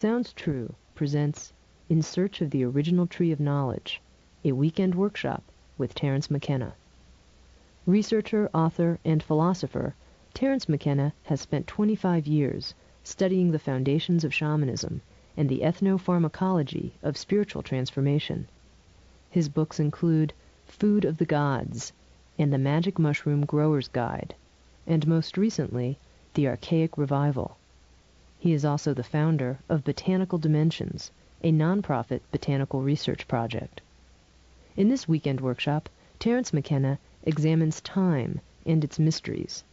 Sounds True presents In Search of the Original Tree of Knowledge, a weekend workshop with Terence McKenna. Researcher, author, and philosopher, Terence McKenna has spent 25 years studying the foundations of shamanism and the ethnopharmacology of spiritual transformation. His books include Food of the Gods and The Magic Mushroom Grower's Guide, and most recently, The Archaic Revival. He is also the founder of Botanical Dimensions, a nonprofit botanical research project. In this weekend workshop, Terence McKenna examines time and its mysteries,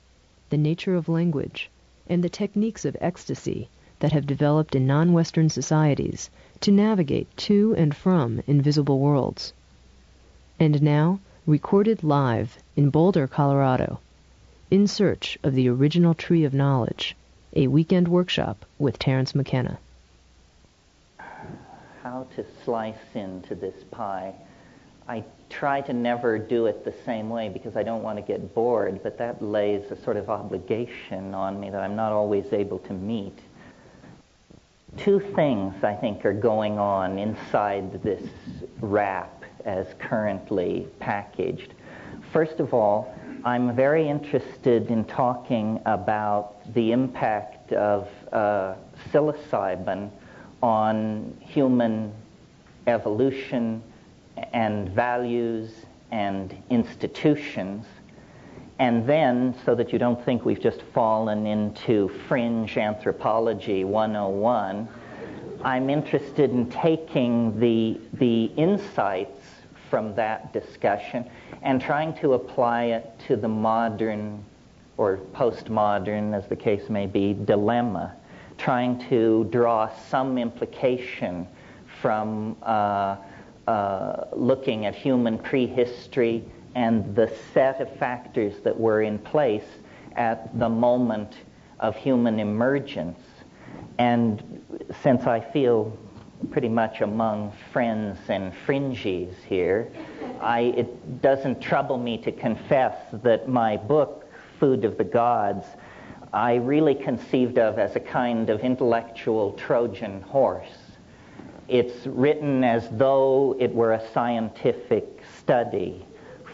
the nature of language, and the techniques of ecstasy that have developed in non-Western societies to navigate to and from invisible worlds. And now, recorded live in Boulder, Colorado, In Search of the Original Tree of Knowledge, a weekend workshop with Terence McKenna. How to slice into this pie. I try to never do it the same way because I don't want to get bored, but that lays a sort of obligation on me that I'm not always able to meet. Two things, I think, are going on inside this wrap as currently packaged. First of all, I'm very interested in talking about the impact of psilocybin on human evolution and values and institutions. And then, so that you don't think we've just fallen into fringe anthropology 101, I'm interested in taking the insights from that discussion and trying to apply it to the modern or postmodern, as the case may be, dilemma, trying to draw some implication from looking at human prehistory and the set of factors that were in place at the moment of human emergence. And since I feel pretty much among friends and fringies here, it doesn't trouble me to confess that my book, Food of the Gods, I really conceived of as a kind of intellectual Trojan horse. It's written as though it were a scientific study,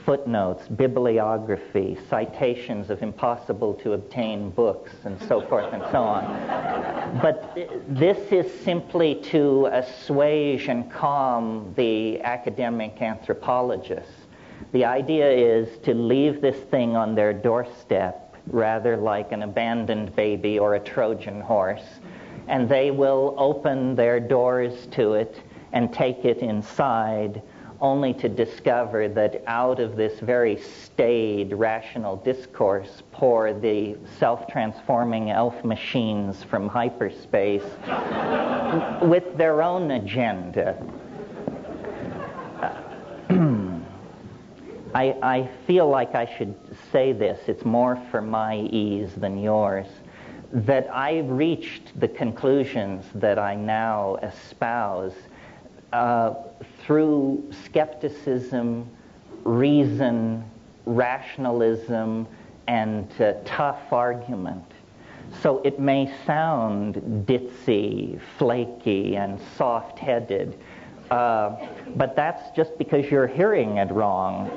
footnotes, bibliography, citations of impossible-to-obtain books, and so forth and so on. But this is simply to assuage and calm the academic anthropologists. The idea is to leave this thing on their doorstep, rather like an abandoned baby or a Trojan horse, and they will open their doors to it and take it inside, only to discover that out of this very staid, rational discourse pour the self-transforming elf machines from hyperspace with their own agenda. I feel like I should say this, it's more for my ease than yours, that I reached the conclusions that I now espouse through skepticism, reason, rationalism, and tough argument. So it may sound ditzy, flaky, and soft-headed, but that's just because you're hearing it wrong.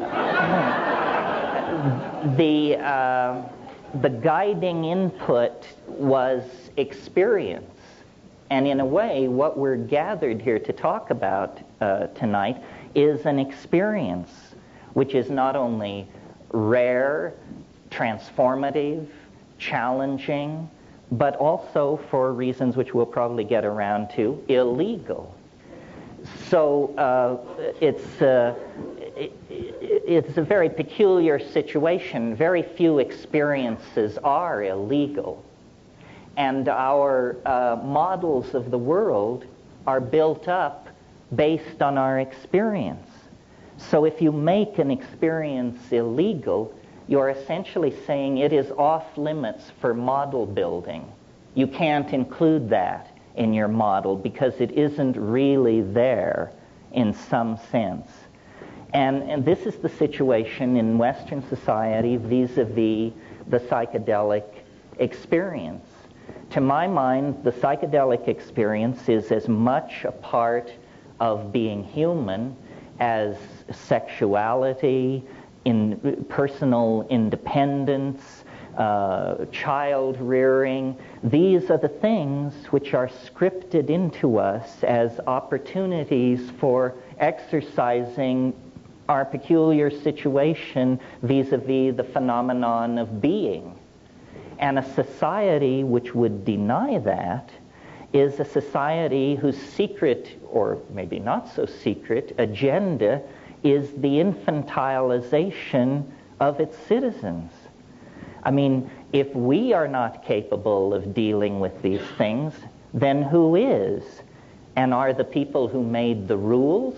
The guiding input was experience. And in a way, what we're gathered here to talk about tonight is an experience which is not only rare, transformative, challenging, but also, for reasons which we'll probably get around to, illegal. So it's a very peculiar situation. Very few experiences are illegal. And our models of the world are built up based on our experience. So if you make an experience illegal, you're essentially saying it is off limits for model building. You can't include that in your model because it isn't really there in some sense. And this is the situation in Western society vis-a-vis the psychedelic experience. to my mind, the psychedelic experience is as much a part of being human as sexuality, in personal independence, child rearing. These are the things which are scripted into us as opportunities for exercising our peculiar situation vis-a-vis the phenomenon of being. And a society which would deny that is a society whose secret, or maybe not so secret, agenda is the infantilization of its citizens. I mean, if we are not capable of dealing with these things, then who is? And are the people who made the rules,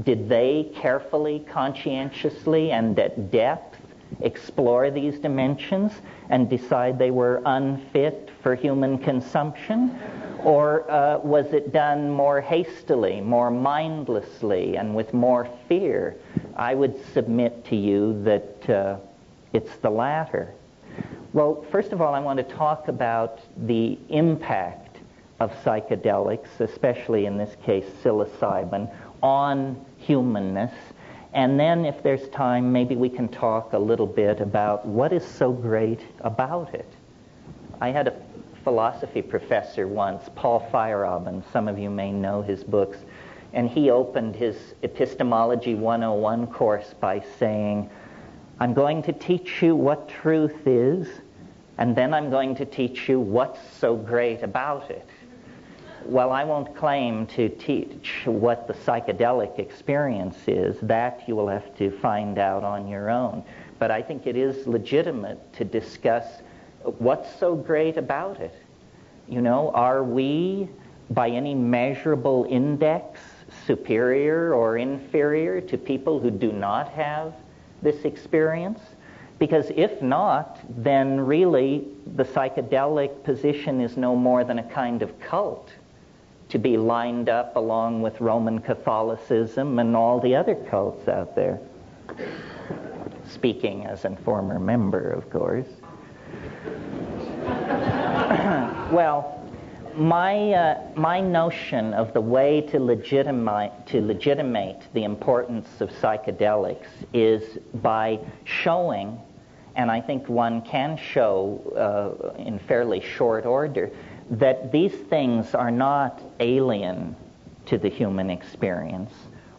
did they carefully, conscientiously, and at depth explore these dimensions and decide they were unfit for human consumption? Or was it done more hastily, more mindlessly, and with more fear? I would submit to you that it's the latter. Well, first of all, I want to talk about the impact of psychedelics, especially in this case psilocybin, on humanness. And then, if there's time, maybe we can talk a little bit about what is so great about it. I had a philosophy professor once, Paul Feyerabend. Some of you may know his books. And he opened his Epistemology 101 course by saying, I'm going to teach you what truth is, and then I'm going to teach you what's so great about it. Well, I won't claim to teach what the psychedelic experience is. That you will have to find out on your own. But I think it is legitimate to discuss what's so great about it. You know, are we, by any measurable index, superior or inferior to people who do not have this experience? Because if not, then really the psychedelic position is no more than a kind of cult, to be lined up along with Roman Catholicism and all the other cults out there. Speaking as a former member, of course. Well, my notion of the way to legitimate the importance of psychedelics is by showing, and I think one can show in fairly short order, that these things are not alien to the human experience,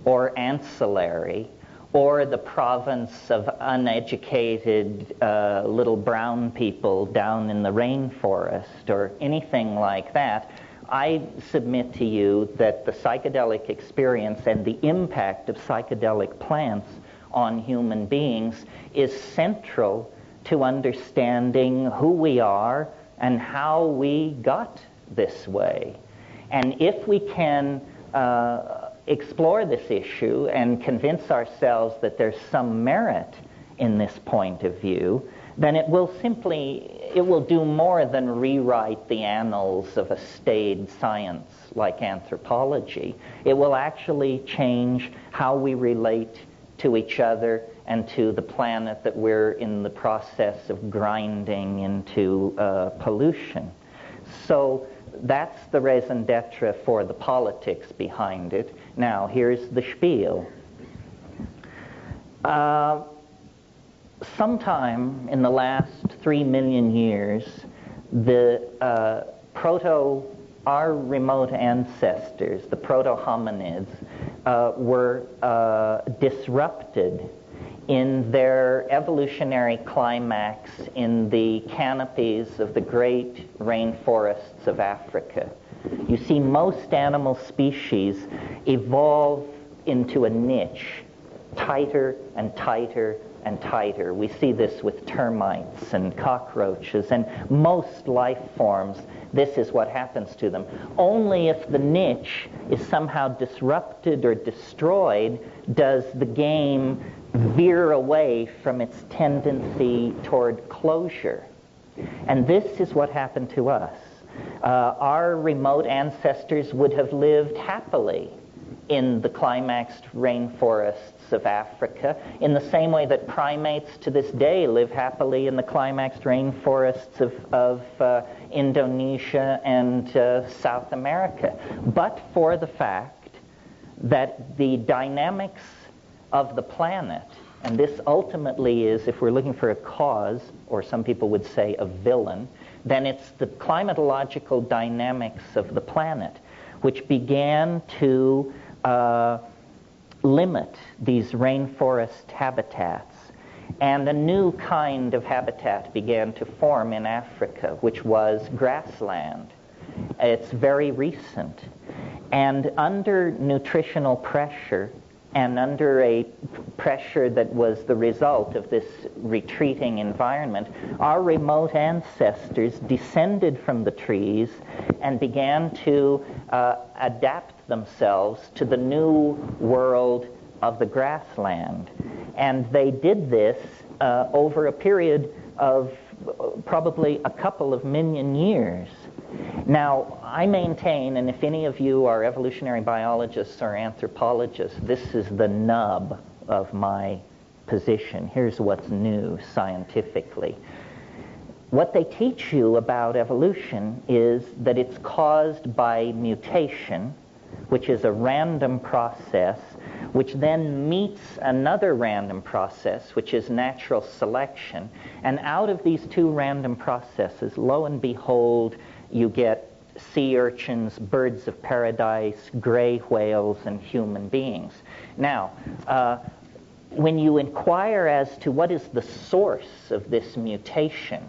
or ancillary, or the province of uneducated little brown people down in the rainforest, or anything like that. I submit to you that the psychedelic experience and the impact of psychedelic plants on human beings is central to understanding who we are and how we got this way. And if we can explore this issue and convince ourselves that there's some merit in this point of view, then it will do more than rewrite the annals of a staid science like anthropology. It will actually change how we relate to each other and to the planet that we're in the process of grinding into pollution. So that's the raison d'etre for the politics behind it. Now, here's the spiel. Sometime in the last 3 million years, our remote ancestors, the proto-hominids, were disrupted in their evolutionary climax in the canopies of the great rainforests of Africa. You see, most animal species evolve into a niche, tighter and tighter and tighter. We see this with termites and cockroaches, and most life forms, this is what happens to them. Only if the niche is somehow disrupted or destroyed does the game veer away from its tendency toward closure. And this is what happened to us. Our remote ancestors would have lived happily in the climaxed rainforests of Africa, in the same way that primates to this day live happily in the climaxed rainforests of Indonesia and South America. But for the fact that the dynamics of the planet, and this ultimately is, if we're looking for a cause, or some people would say a villain, then it's the climatological dynamics of the planet which began to limit these rainforest habitats. And a new kind of habitat began to form in Africa, which was grassland. It's very recent. And under nutritional pressure, and under a pressure that was the result of this retreating environment, our remote ancestors descended from the trees and began to adapt themselves to the new world of the grassland. And they did this over a period of probably a couple of million years. Now, I maintain, and if any of you are evolutionary biologists or anthropologists, this is the nub of my position. Here's what's new scientifically. What they teach you about evolution is that it's caused by mutation, which is a random process, which then meets another random process, which is natural selection. And out of these two random processes, lo and behold, you get sea urchins, birds of paradise, gray whales, and human beings. Now, when you inquire as to what is the source of this mutation,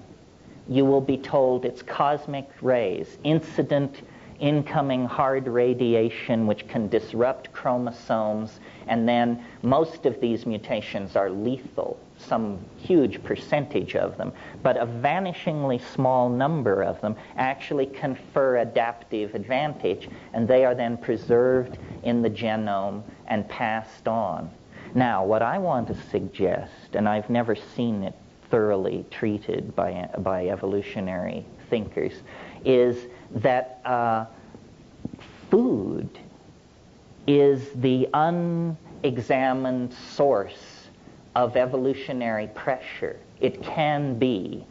you will be told it's cosmic rays, incident incoming hard radiation which can disrupt chromosomes, and then most of these mutations are lethal, some huge percentage of them, but a vanishingly small number of them actually confer adaptive advantage, and they are then preserved in the genome and passed on. Now, what I want to suggest, and I've never seen it thoroughly treated by evolutionary thinkers, is that food is the unexamined source of evolutionary pressure. It can be.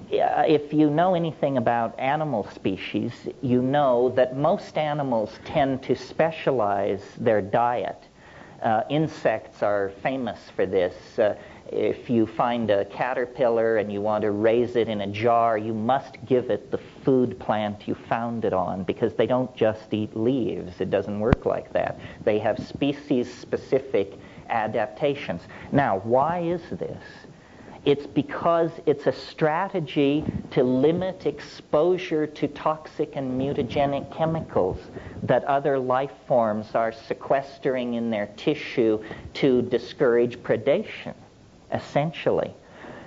If you know anything about animal species, you know that most animals tend to specialize their diet. Insects are famous for this. If you find a caterpillar and you want to raise it in a jar, you must give it the food plant you found it on, because they don't just eat leaves. It doesn't work like that. They have species-specific adaptations. Now, why is this? It's because it's a strategy to limit exposure to toxic and mutagenic chemicals that other life forms are sequestering in their tissue to discourage predation, essentially.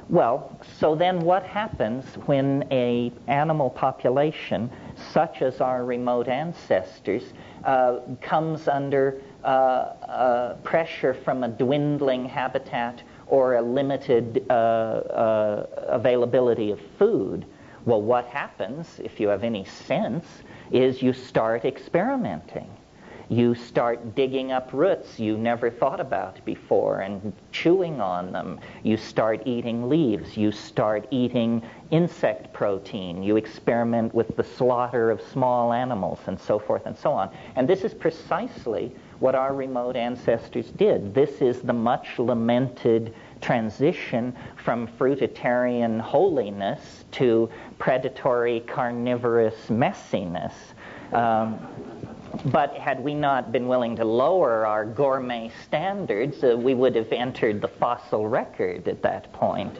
Well, so then what happens when an animal population, such as our remote ancestors, comes under pressure from a dwindling habitat or a limited availability of food? Well, what happens, if you have any sense, is you start experimenting. You start digging up roots you never thought about before and chewing on them. You start eating leaves. You start eating insect protein. You experiment with the slaughter of small animals and so forth and so on. And this is precisely what our remote ancestors did. This is the much lamented transition from fruitarian holiness to predatory carnivorous messiness. But had we not been willing to lower our gourmet standards, we would have entered the fossil record at that point.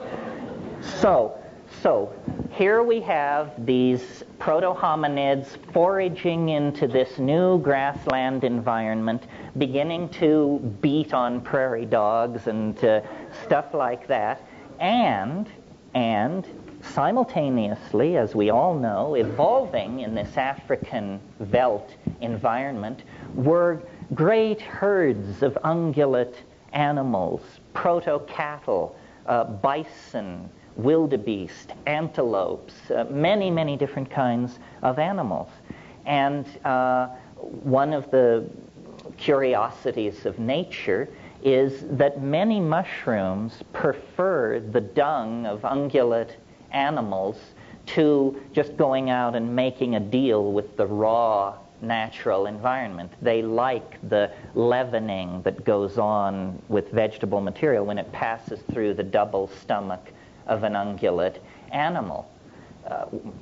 So here we have these proto-hominids foraging into this new grassland environment, beginning to beat on prairie dogs and stuff like that, and simultaneously, as we all know, evolving in this African veldt environment were great herds of ungulate animals, proto-cattle, bison, wildebeest, antelopes, many, many different kinds of animals. And one of the curiosities of nature is that many mushrooms prefer the dung of ungulate animals to just going out and making a deal with the raw natural environment. They like the leavening that goes on with vegetable material when it passes through the double stomach of an ungulate animal.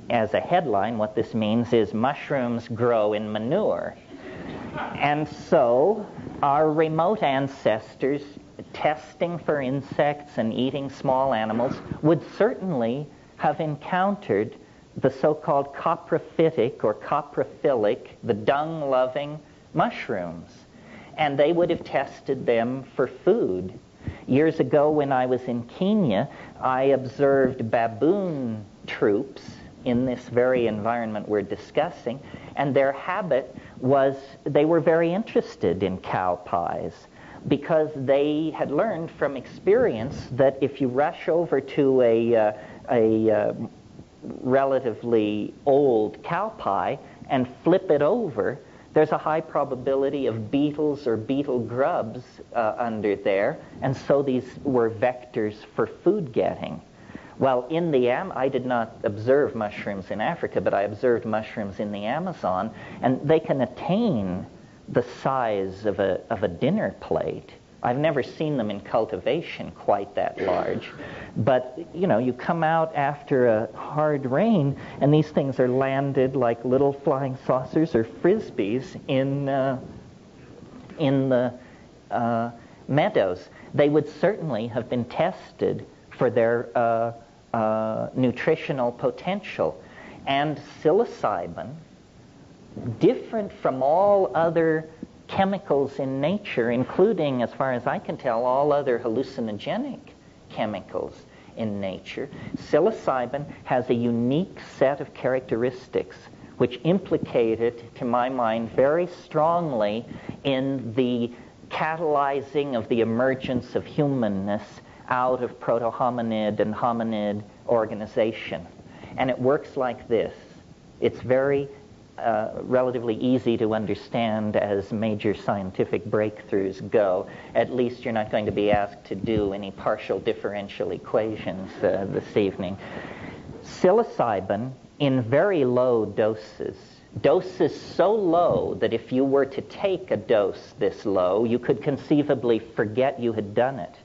As a headline, what this means is mushrooms grow in manure. And so our remote ancestors testing for insects and eating small animals would certainly have encountered the so-called coprophytic or coprophilic, the dung-loving mushrooms. And they would have tested them for food. Years ago when I was in Kenya, I observed baboon troops in this very environment we're discussing, and their habit was they were very interested in cow pies because they had learned from experience that if you rush over to a relatively old cow pie and flip it over, there's a high probability of beetles or beetle grubs under there, and so these were vectors for food getting. Well, I did not observe mushrooms in Africa, but I observed mushrooms in the Amazon, and they can attain the size of a dinner plate. I've never seen them in cultivation quite that large. But, you come out after a hard rain, and these things are landed like little flying saucers or frisbees in the meadows. They would certainly have been tested for their nutritional potential. And psilocybin, different from all other chemicals in nature, including, as far as I can tell, all other hallucinogenic chemicals in nature, psilocybin has a unique set of characteristics which implicate it, to my mind, very strongly in the catalyzing of the emergence of humanness out of proto-hominid and hominid organization. And it works like this. It's very relatively easy to understand as major scientific breakthroughs go. At least you're not going to be asked to do any partial differential equations this evening. Psilocybin in very low doses so low that if you were to take a dose this low, you could conceivably forget you had done it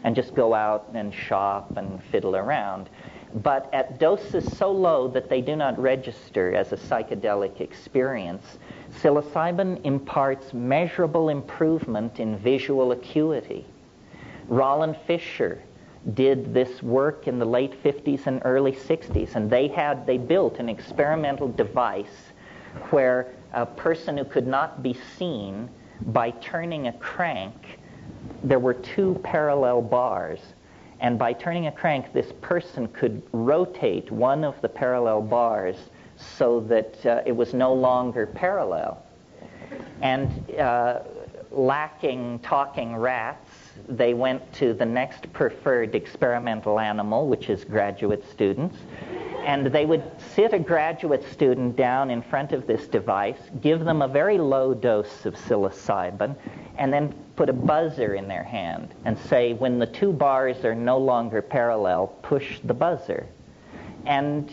and just go out and shop and fiddle around. But at doses so low that they do not register as a psychedelic experience, psilocybin imparts measurable improvement in visual acuity. Roland Fisher did this work in the late 50s and early 60s, and they built an experimental device where a person who could not be seen, by turning a crank, there were two parallel bars. And by turning a crank, this person could rotate one of the parallel bars so that it was no longer parallel. And lacking talking rats, they went to the next preferred experimental animal, which is graduate students. And they would sit a graduate student down in front of this device, give them a very low dose of psilocybin, and then put a buzzer in their hand and say, when the two bars are no longer parallel, push the buzzer. And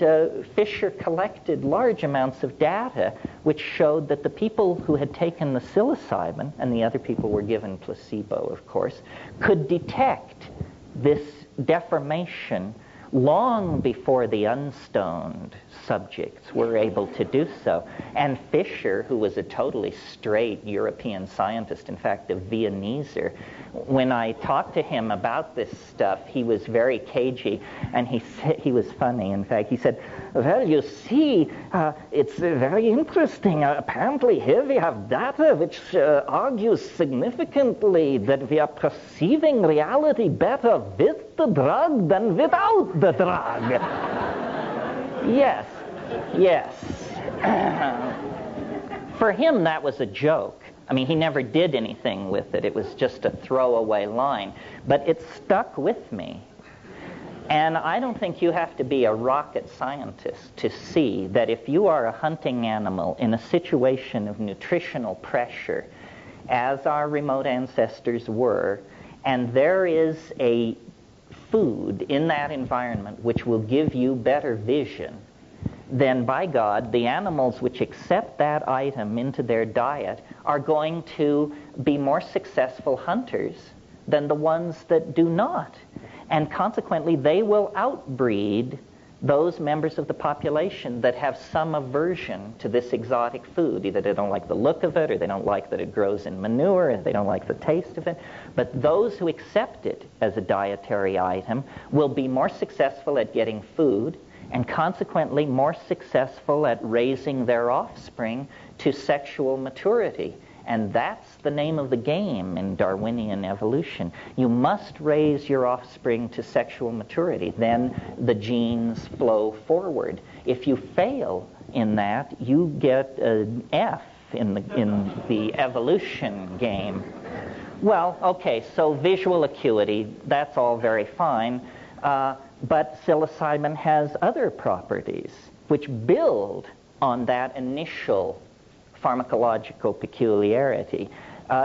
Fisher collected large amounts of data which showed that the people who had taken the psilocybin, and the other people were given placebo, of course, could detect this deformation long before the unstoned subjects were able to do so. And Fisher, who was a totally straight European scientist, in fact, a Viennese, when I talked to him about this stuff, he was very cagey, and he was funny, in fact. He said, well, you see, it's very interesting. Apparently here we have data which argues significantly that we are perceiving reality better with the drug than without the drug. Yes. For him, that was a joke. I mean, he never did anything with it. It was just a throwaway line. But it stuck with me. And I don't think you have to be a rocket scientist to see that if you are a hunting animal in a situation of nutritional pressure, as our remote ancestors were, and there is a food in that environment which will give you better vision, then by God, the animals which accept that item into their diet are going to be more successful hunters than the ones that do not. And consequently, they will outbreed those members of the population that have some aversion to this exotic food. Either they don't like the look of it, or they don't like that it grows in manure, or they don't like the taste of it. But those who accept it as a dietary item will be more successful at getting food, and consequently more successful at raising their offspring to sexual maturity. And that's the name of the game in Darwinian evolution. You must raise your offspring to sexual maturity. Then the genes flow forward. If you fail in that, you get an F in the evolution game. Well, okay, so visual acuity, that's all very fine. But psilocybin has other properties which build on that initial pharmacological peculiarity.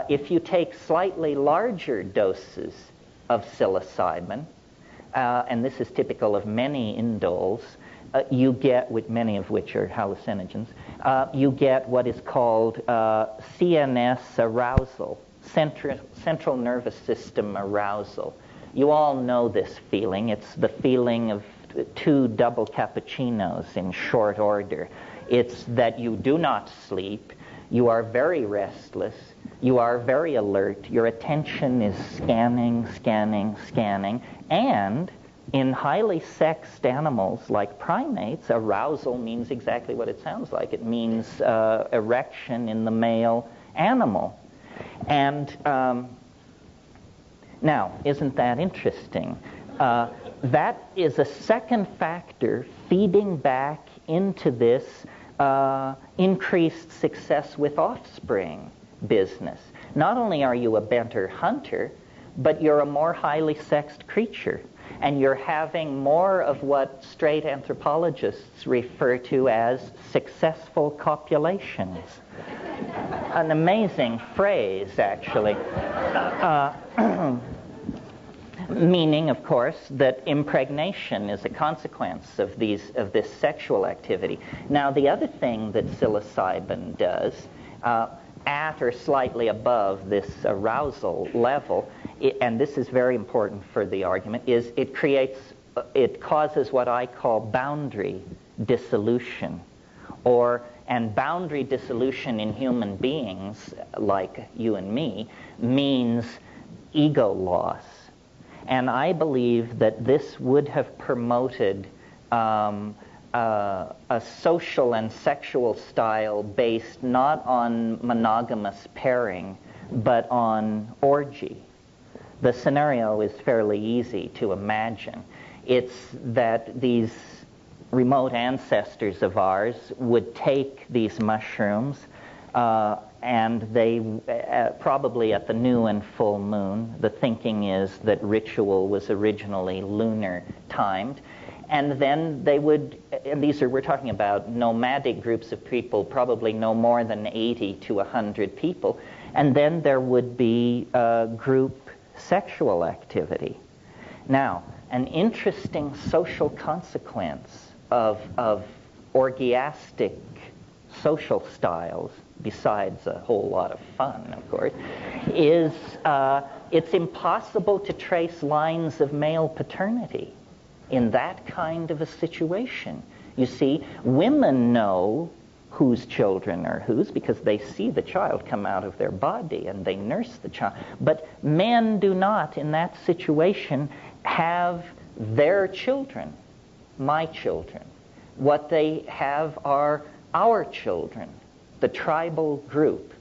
If you take slightly larger doses of psilocybin, and this is typical of many indoles, you get, with many of which are hallucinogens, you get what is called CNS arousal, central nervous system arousal. You all know this feeling. It's the feeling of 2 double cappuccinos in short order. It's that you do not sleep, you are very restless, you are very alert, your attention is scanning, and in highly sexed animals like primates, arousal means exactly what it sounds like. It means erection in the male animal. And now, isn't that interesting? That is a second factor feeding back into this increased success with offspring business. Not only are you a better hunter, but you're a more highly sexed creature. And you're having more of what straight anthropologists refer to as successful copulations. An amazing phrase, actually. Meaning, of course, that impregnation is a consequence of this sexual activity. Now, the other thing that psilocybin does, at or slightly above this arousal level, and this is very important for the argument, is it causes what I call boundary dissolution, and boundary dissolution in human beings, like you and me, means ego loss. And I believe that this would have promoted a social and sexual style based not on monogamous pairing, but on orgy. The scenario is fairly easy to imagine. It's that these remote ancestors of ours would take these mushrooms and they, probably at the new and full moon, the thinking is that ritual was originally lunar timed, and then they would, and we're talking about nomadic groups of people, probably no more than 80 to 100 people, and then there would be group sexual activity. Now, an interesting social consequence of orgiastic social styles, besides a whole lot of fun, of course, is it's impossible to trace lines of male paternity in that kind of a situation. You see, women know whose children are whose because they see the child come out of their body and they nurse the child. But men do not, in that situation, have their children, my children. What they have are our children, the tribal group.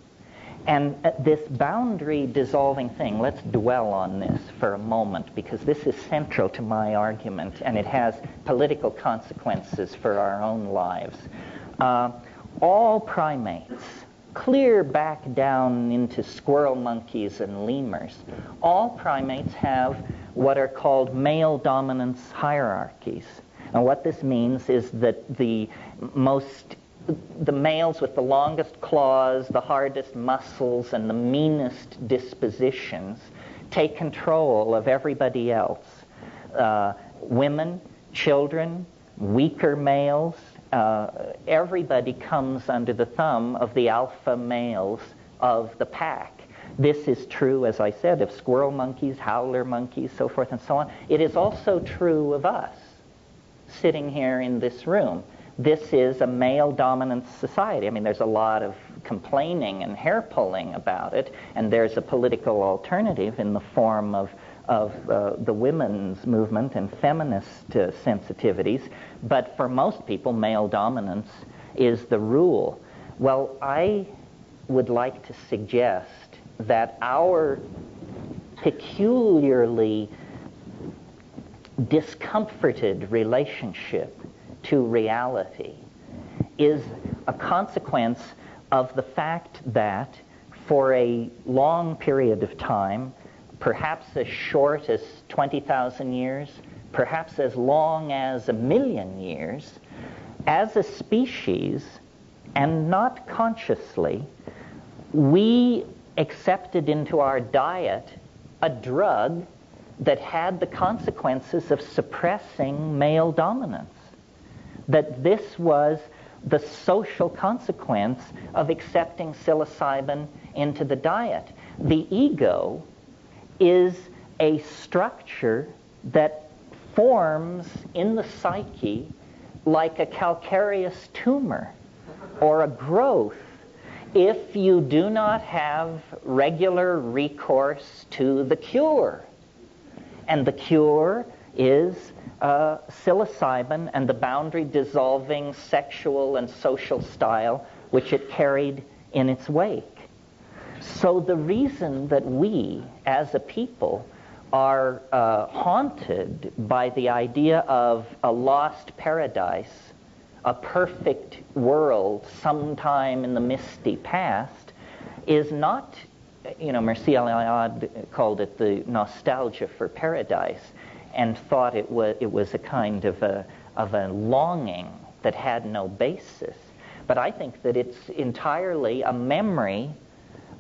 And this boundary dissolving thing, let's dwell on this for a moment, because this is central to my argument, and it has political consequences for our own lives. All primates, clear back down into squirrel monkeys and lemurs, all primates have what are called male dominance hierarchies. And what this means is that the most the males with the longest claws, the hardest muscles, and the meanest dispositions take control of everybody else. Women, children, weaker males, everybody comes under the thumb of the alpha males of the pack. This is true, as I said, of squirrel monkeys, howler monkeys, so forth and so on. It is also true of us, sitting here in this room. This is a male-dominant society. I mean, there's a lot of complaining and hair-pulling about it, and there's a political alternative in the form of the women's movement and feminist sensitivities. But for most people, male dominance is the rule. Well, I would like to suggest that our peculiarly discomforted relationship to reality is a consequence of the fact that for a long period of time, perhaps as short as 20,000 years, perhaps as long as 1,000,000 years, as a species, and not consciously, we accepted into our diet a drug that had the consequences of suppressing male dominance. That this was the social consequence of accepting psilocybin into the diet. The ego is a structure that forms in the psyche like a calcareous tumor or a growth if you do not have regular recourse to the cure. And the cure is psilocybin and the boundary-dissolving sexual and social style which it carried in its wake. So the reason that we, as a people, are haunted by the idea of a lost paradise, a perfect world sometime in the misty past, is not, Mircea Eliade called it the nostalgia for paradise, and thought it was a kind of a longing that had no basis. But I think that it's entirely a memory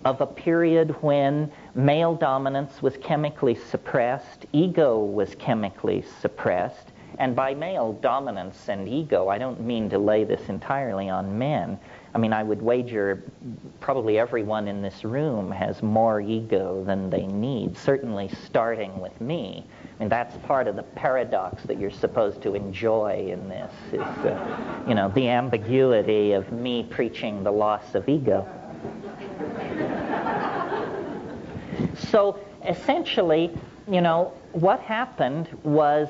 of a period when male dominance was chemically suppressed, ego was chemically suppressed, and by male dominance and ego, I don't mean to lay this entirely on men. I mean, I would wager probably everyone in this room has more ego than they need, certainly starting with me. I mean, that's part of the paradox that you're supposed to enjoy in this, is, the ambiguity of me preaching the loss of ego. So essentially, what happened was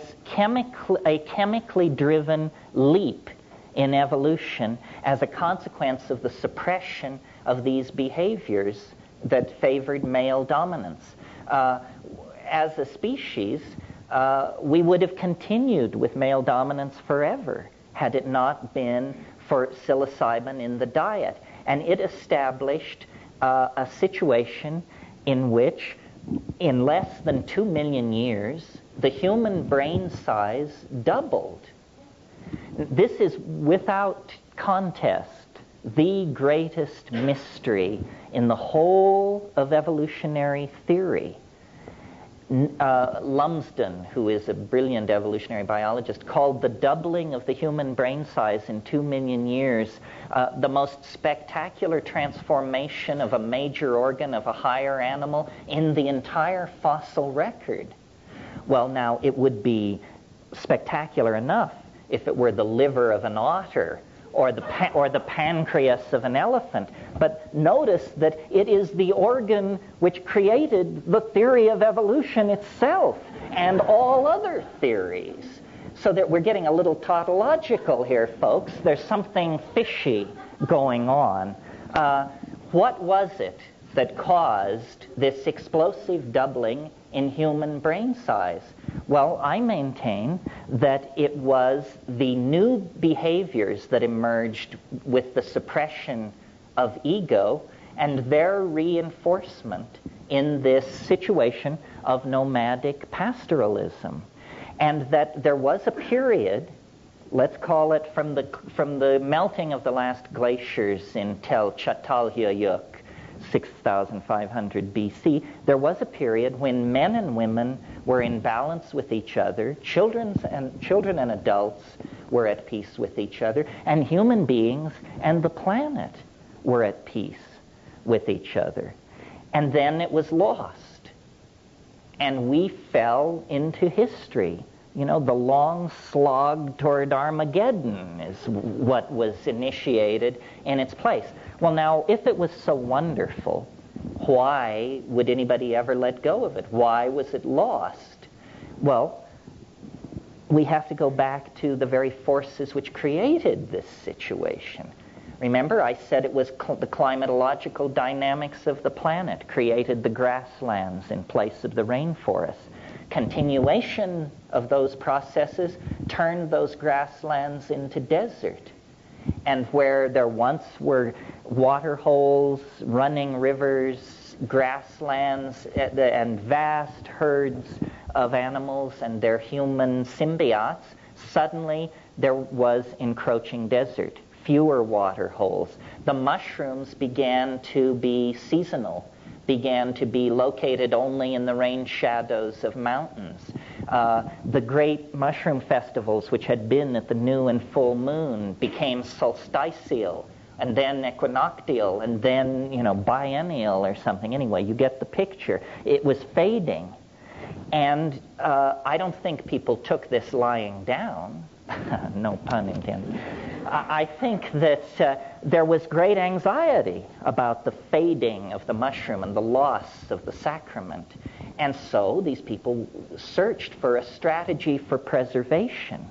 a chemically driven leap in evolution as a consequence of the suppression of these behaviors that favored male dominance. As a species, we would have continued with male dominance forever had it not been for psilocybin in the diet. And it established a situation in which, in less than 2 million years, the human brain size doubled. This is, without contest, the greatest mystery in the whole of evolutionary theory. Lumsden, who is a brilliant evolutionary biologist, called the doubling of the human brain size in 2 million years the most spectacular transformation of a major organ of a higher animal in the entire fossil record. Well, now, it would be spectacular enough if it were the liver of an otter or the pancreas of an elephant. But notice that it is the organ which created the theory of evolution itself and all other theories. So that we're getting a little tautological here, folks. There's something fishy going on. What was it that caused this explosive doubling in human brain size? Well, I maintain that it was the new behaviors that emerged with the suppression of ego and their reinforcement in this situation of nomadic pastoralism. And that there was a period let's call it from the melting of the last glaciers in Çatalhöyük, 6,500 BC, there was a period when men and women were in balance with each other, children and adults were at peace with each other, and human beings and the planet were at peace with each other. And then it was lost, and we fell into history. You know, the long slog toward Armageddon is what was initiated in its place. Well, now, if it was so wonderful, why would anybody ever let go of it? Why was it lost? Well, we have to go back to the very forces which created this situation. Remember, I said it was the climatological dynamics of the planet created the grasslands in place of the rainforests. Continuation of those processes turned those grasslands into desert. And where there once were water holes, running rivers, grasslands, and vast herds of animals and their human symbiotes, suddenly there was encroaching desert, fewer water holes. The mushrooms began to be seasonal, began to be located only in the rain shadows of mountains. The great mushroom festivals, which had been at the new and full moon, became solstitial, and then equinoctial, and then, biennial or something. Anyway, you get the picture. It was fading. And I don't think people took this lying down. No pun intended. I think that there was great anxiety about the fading of the mushroom and the loss of the sacrament. And so these people searched for a strategy for preservation.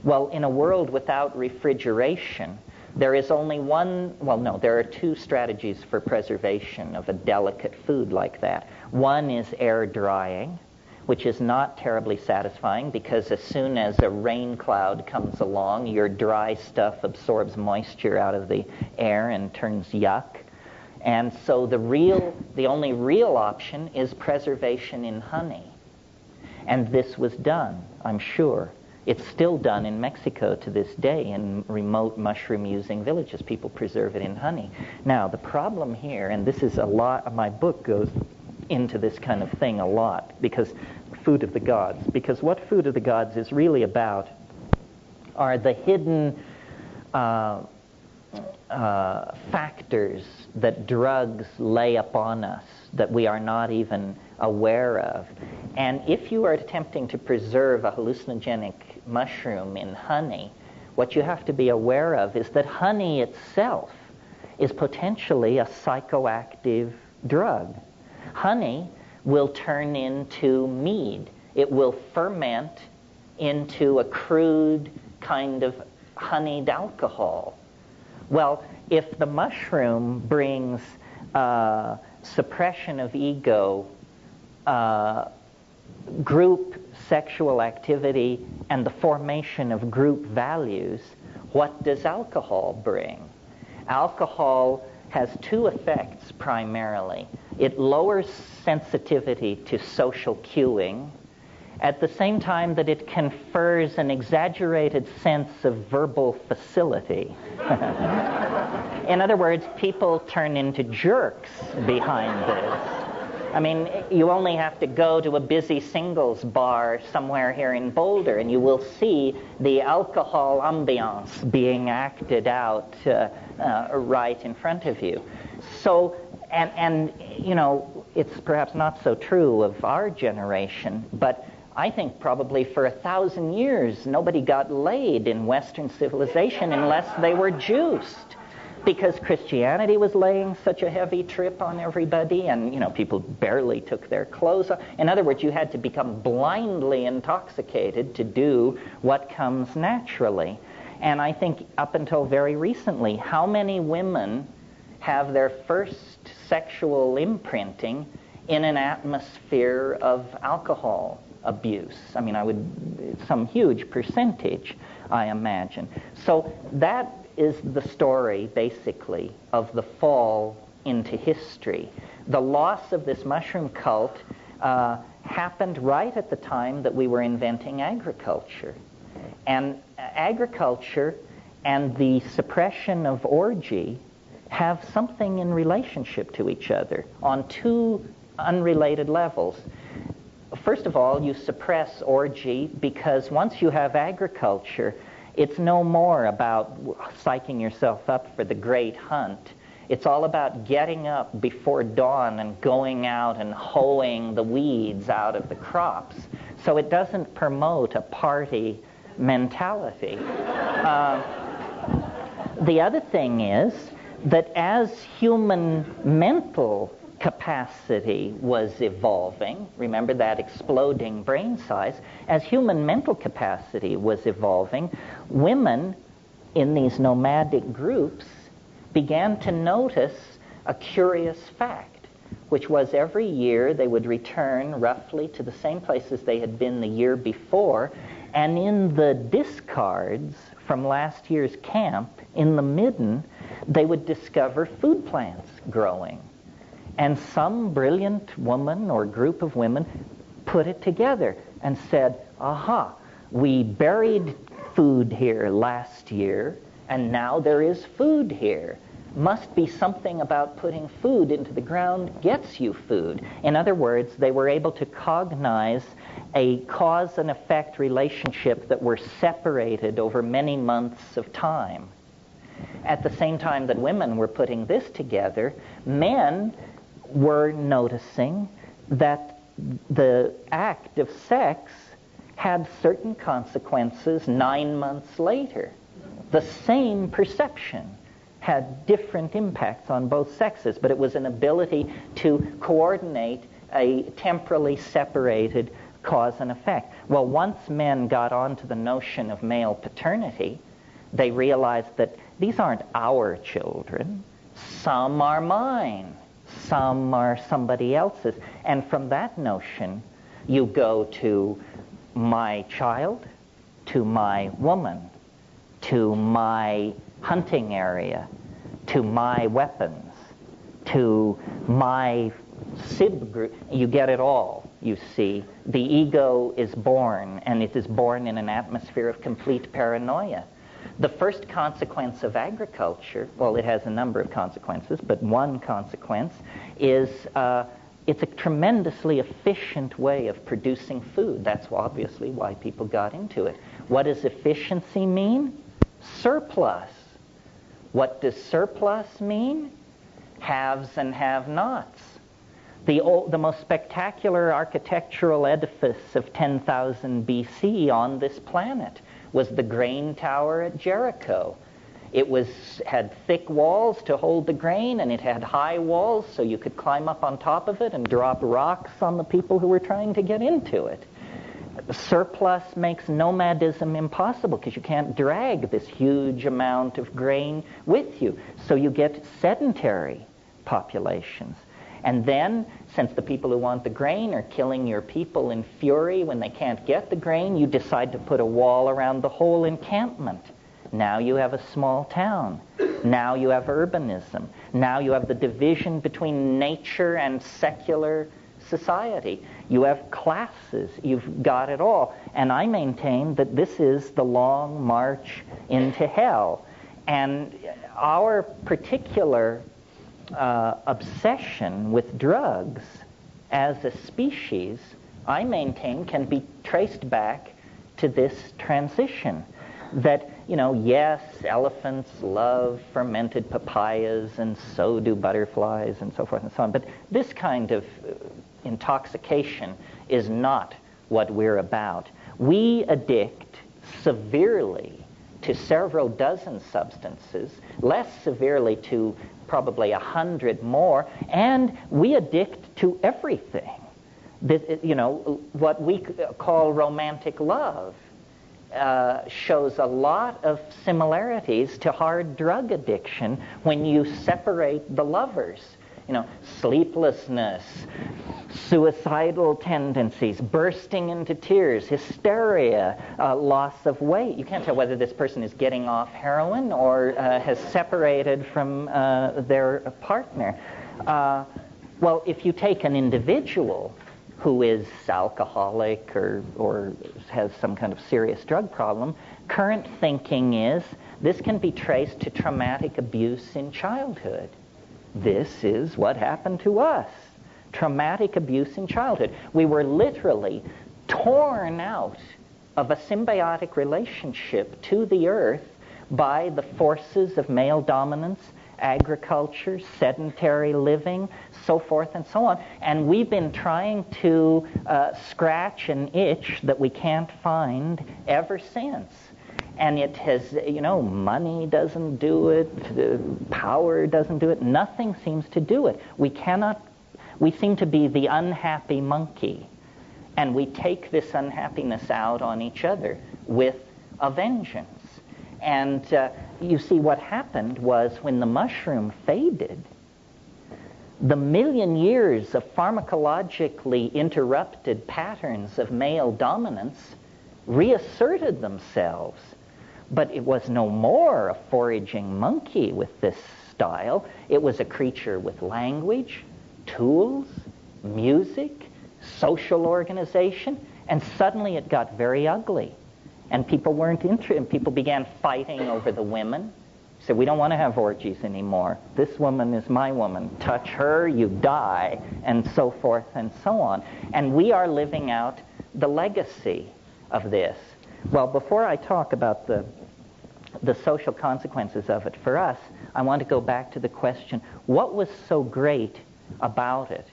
Well, in a world without refrigeration, there is only there are two strategies for preservation of a delicate food like that. One is air drying, which is not terribly satisfying because as soon as a rain cloud comes along, your dry stuff absorbs moisture out of the air and turns yuck. And so the only real option is preservation in honey. And this was done, I'm sure. It's still done in Mexico to this day in remote mushroom-using villages. People preserve it in honey. Now, the problem here, and this is a lot, my book goes into this kind of thing a lot, because Food of the Gods. Because what Food of the Gods is really about are the hidden factors that drugs lay upon us that we are not even aware of. And if you are attempting to preserve a hallucinogenic mushroom in honey, what you have to be aware of is that honey itself is potentially a psychoactive drug. Honey will turn into mead. It will ferment into a crude kind of honeyed alcohol. Well, if the mushroom brings suppression of ego, group sexual activity, and the formation of group values, what does alcohol bring? Alcohol has two effects primarily. It lowers sensitivity to social cueing at the same time that it confers an exaggerated sense of verbal facility. In other words, people turn into jerks behind this. I mean, you only have to go to a busy singles bar somewhere here in Boulder and you will see the alcohol ambiance being acted out right in front of you. So, and it's perhaps not so true of our generation, but I think probably for 1,000 years nobody got laid in Western civilization unless they were juiced, because Christianity was laying such a heavy trip on everybody, and people barely took their clothes off. In other words, you had to become blindly intoxicated to do what comes naturally. And I think up until very recently, how many women have their first sexual imprinting in an atmosphere of alcohol abuse? I mean, some huge percentage, I imagine. So that is the story, basically, of the fall into history. The loss of this mushroom cult happened right at the time that we were inventing agriculture. And agriculture and the suppression of orgy have something in relationship to each other on two unrelated levels. First of all, you suppress orgy because once you have agriculture, it's no more about psyching yourself up for the great hunt. It's all about getting up before dawn and going out and hoeing the weeds out of the crops. So it doesn't promote a party mentality. The other thing is that as human mental capacity was evolving, remember that exploding brain size, as human mental capacity was evolving, women in these nomadic groups began to notice a curious fact, which was every year they would return roughly to the same places they had been the year before, and in the discards from last year's camp, in the midden, they would discover food plants growing. And some brilliant woman or group of women put it together and said, aha, we buried food here last year, and now there is food here. Must be something about putting food into the ground gets you food. In other words, they were able to cognize a cause and effect relationship that were separated over many months of time. At the same time that women were putting this together, men were noticing that the act of sex had certain consequences 9 months later. The same perception had different impacts on both sexes, but it was an ability to coordinate a temporally separated cause and effect. Well, once men got onto the notion of male paternity, they realized that these aren't our children. Some are mine. Some are somebody else's. And from that notion, you go to my child, to my woman, to my hunting area, to my weapons, to my SIB group. You get it all, you see. The ego is born, and it is born in an atmosphere of complete paranoia. The first consequence of agriculture, well, it has a number of consequences, but one consequence is it's a tremendously efficient way of producing food. That's obviously why people got into it. What does efficiency mean? Surplus. What does surplus mean? Haves and have-nots. The most spectacular architectural edifice of 10,000 BC on this planet was the grain tower at Jericho. It had thick walls to hold the grain, and it had high walls so you could climb up on top of it and drop rocks on the people who were trying to get into it. Surplus makes nomadism impossible because you can't drag this huge amount of grain with you. So you get sedentary populations. And then, since the people who want the grain are killing your people in fury when they can't get the grain, you decide to put a wall around the whole encampment. Now you have a small town. Now you have urbanism. Now you have the division between nature and secular society. You have classes. You've got it all. And I maintain that this is the long march into hell. And our particular obsession with drugs as a species, I maintain, can be traced back to this transition. That, yes, elephants love fermented papayas, and so do butterflies, and so forth and so on. But this kind of intoxication is not what we're about. We addict severely to several dozen substances, less severely to probably 100 more, and we addict to everything. What we call romantic love shows a lot of similarities to hard drug addiction when you separate the lovers. Sleeplessness, suicidal tendencies, bursting into tears, hysteria, loss of weight. You can't tell whether this person is getting off heroin or has separated from their partner. Well, if you take an individual who is alcoholic or has some kind of serious drug problem, current thinking is this can be traced to traumatic abuse in childhood. This is what happened to us. Traumatic abuse in childhood. We were literally torn out of a symbiotic relationship to the earth by the forces of male dominance, agriculture, sedentary living, so forth and so on. And we've been trying to scratch an itch that we can't find ever since. And it has, money doesn't do it, power doesn't do it, nothing seems to do it. We seem to be the unhappy monkey. And we take this unhappiness out on each other with a vengeance. And you see, what happened was when the mushroom faded, the million years of pharmacologically interrupted patterns of male dominance reasserted themselves. But it was no more a foraging monkey with this style. It was a creature with language, tools, music, social organization, and suddenly it got very ugly. And people weren't interested, and people began fighting over the women. Said, we don't want to have orgies anymore. This woman is my woman. Touch her, you die, and so forth and so on. And we are living out the legacy of this. Well, before I talk about the social consequences of it for us, I want to go back to the question, what was so great about it?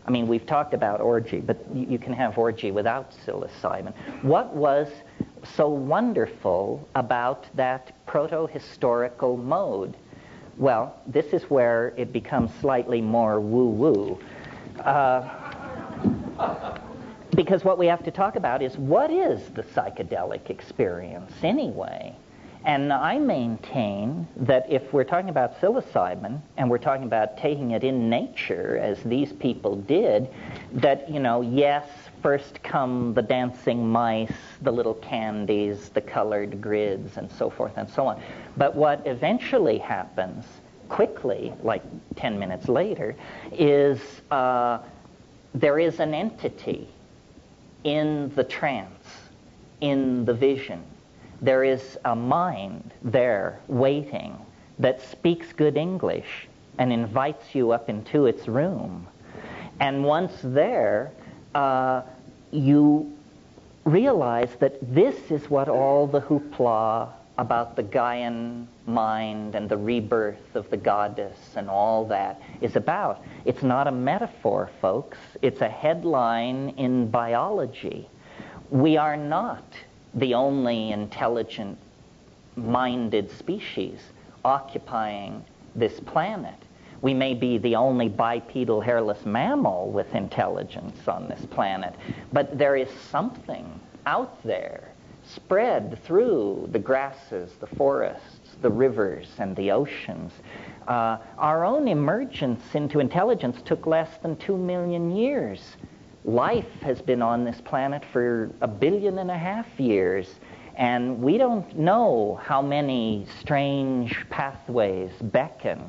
I mean, we've talked about orgy, but you can have orgy without psilocybin. What was so wonderful about that proto-historical mode? Well, this is where it becomes slightly more woo-woo. Because what we have to talk about is, what is the psychedelic experience anyway? And I maintain that if we're talking about psilocybin, and we're talking about taking it in nature, as these people did, that, yes, first come the dancing mice, the little candies, the colored grids, and so forth and so on. But what eventually happens, quickly, like 10 minutes later, is there is an entity in the trance, in the vision. There is a mind there waiting that speaks good English and invites you up into its room. And once there, you realize that this is what all the hoopla about the Gaian mind and the rebirth of the goddess and all that is about. It's not a metaphor, folks. It's a headline in biology. We are not the only intelligent-minded species occupying this planet. We may be the only bipedal hairless mammal with intelligence on this planet, but there is something out there spread through the grasses, the forests, the rivers, and the oceans. Our own emergence into intelligence took less than 2 million years. Life has been on this planet for 1.5 billion years, and we don't know how many strange pathways beckon.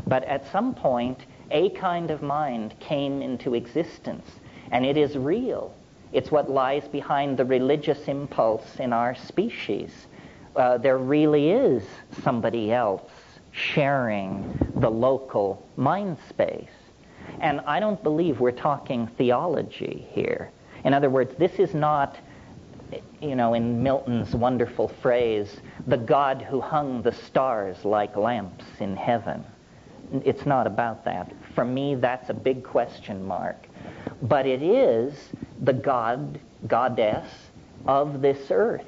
But at some point, a kind of mind came into existence, and it is real. It's what lies behind the religious impulse in our species. There really is somebody else sharing the local mind space. And I don't believe we're talking theology here. In other words, this is not, in Milton's wonderful phrase, the God who hung the stars like lamps in heaven. It's not about that. For me, that's a big question mark. But it is the God, goddess of this earth.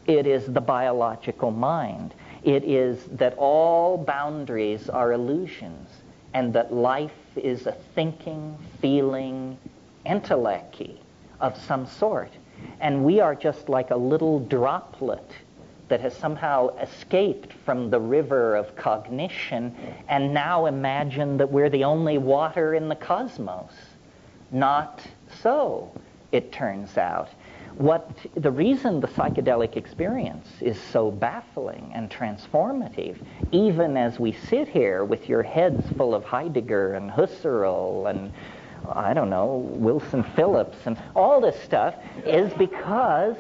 It is the biological mind. It is that all boundaries are illusions, and that life is a thinking, feeling entelechi of some sort. And we are just like a little droplet that has somehow escaped from the river of cognition and now imagine that we're the only water in the cosmos. Not so, it turns out. The reason the psychedelic experience is so baffling and transformative, even as we sit here with your heads full of Heidegger and Husserl and I don't know, Wilson Phillips and all this stuff, is because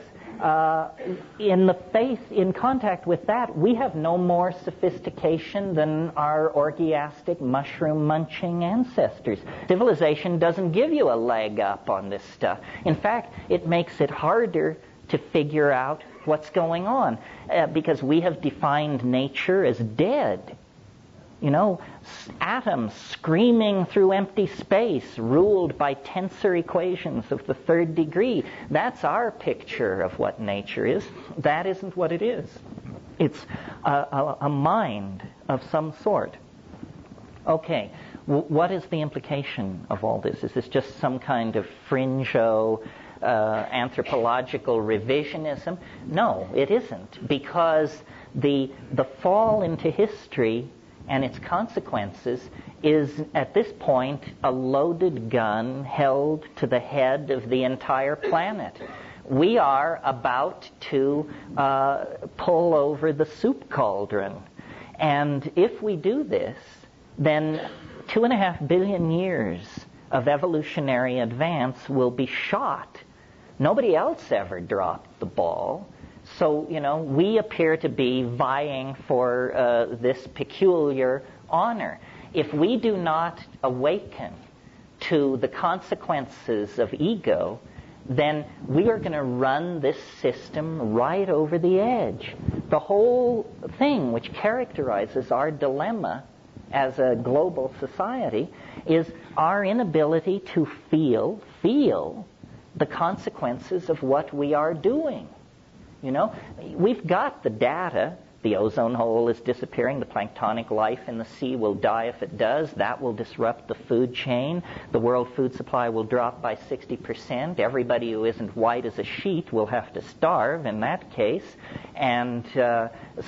in contact with that, we have no more sophistication than our orgiastic, mushroom-munching ancestors. Civilization doesn't give you a leg up on this stuff. In fact, it makes it harder to figure out what's going on, because we have defined nature as dead. You know, atoms screaming through empty space, ruled by tensor equations of the third degree. That's our picture of what nature is. That isn't what it is. It's a mind of some sort. Okay, what is the implication of all this? Is this just some kind of fringo anthropological revisionism? No, it isn't, because the fall into history and its consequences is, at this point, a loaded gun held to the head of the entire planet. We are about to pull over the soup cauldron. And if we do this, then 2.5 billion years of evolutionary advance will be shot. Nobody else ever dropped the ball. So, you know, we appear to be vying for this peculiar honor. If we do not awaken to the consequences of ego, then we are going to run this system right over the edge. The whole thing which characterizes our dilemma as a global society is our inability to feel the consequences of what we are doing. You know, we've got the data. The ozone hole is disappearing. The planktonic life in the sea will die if it does. That will disrupt the food chain. The world food supply will drop by 60%. Everybody who isn't white as a sheet will have to starve in that case, and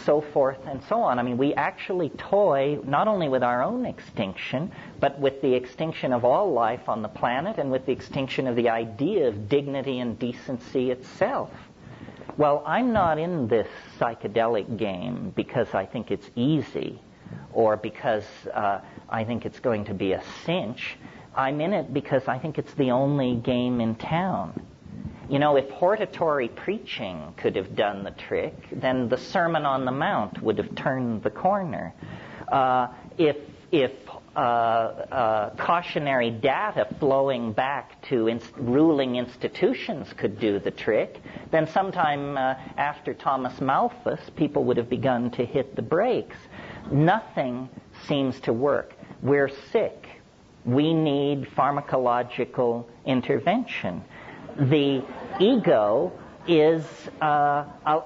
so forth and so on. I mean, we actually toy not only with our own extinction, but with the extinction of all life on the planet and with the extinction of the idea of dignity and decency itself. Well, I'm not in this psychedelic game because I think it's easy or because I think it's going to be a cinch. I'm in it because I think it's the only game in town. You know, if hortatory preaching could have done the trick, then the Sermon on the Mount would have turned the corner. If cautionary data flowing back to ruling institutions could do the trick, then sometime after Thomas Malthus, people would have begun to hit the brakes. Nothing seems to work. We're sick. We need pharmacological intervention. The ego is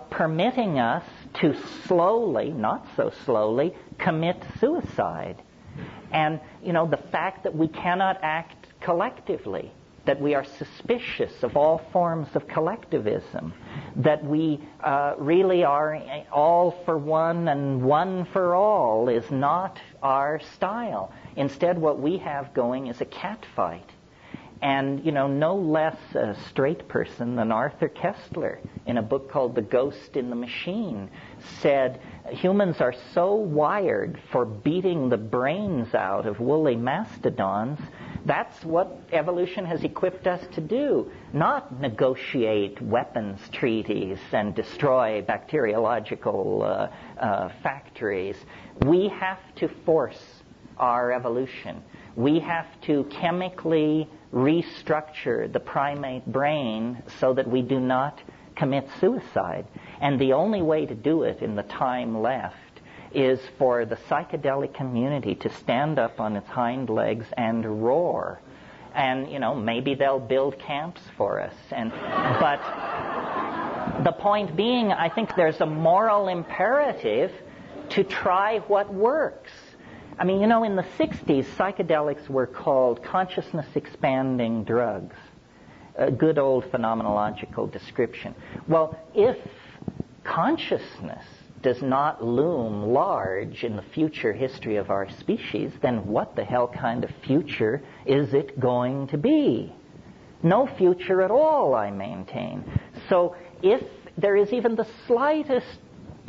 permitting us to slowly, not so slowly, commit suicide. And, you know, the fact that we cannot act collectively, that we are suspicious of all forms of collectivism, that we really are all for one and one for all is not our style. Instead, what we have going is a catfight. And, you know, no less a straight person than Arthur Koestler, in a book called The Ghost in the Machine, said humans are so wired for beating the brains out of woolly mastodons. That's what evolution has equipped us to do, not negotiate weapons treaties and destroy bacteriological factories. We have to force our evolution. We have to chemically restructure the primate brain so that we do not commit suicide. And the only way to do it in the time left is for the psychedelic community to stand up on its hind legs and roar. And, you know, maybe they'll build camps for us. But the point being, I think there's a moral imperative to try what works. I mean, you know, in the 60s, psychedelics were called consciousness-expanding drugs. A good old phenomenological description. Well, if consciousness does not loom large in the future history of our species, then what the hell kind of future is it going to be? No future at all, I maintain. So if there is even the slightest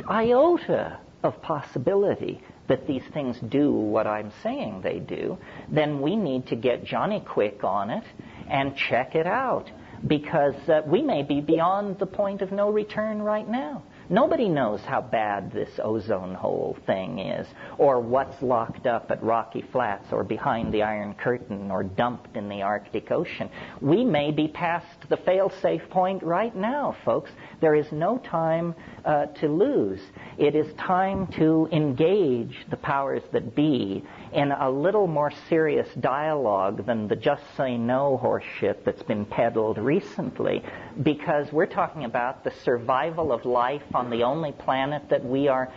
iota of possibility that these things do what I'm saying they do, then we need to get Johnny Quick on it and check it out, because we may be beyond the point of no return right now. Nobody knows how bad this ozone hole thing is, or what's locked up at Rocky Flats or behind the Iron Curtain or dumped in the Arctic Ocean. We may be past the fail-safe point right now, folks. There is no time to lose. It is time to engage the powers that be in a little more serious dialogue than the just say no horseshit that's been peddled recently, because we're talking about the survival of life on the only planet that we are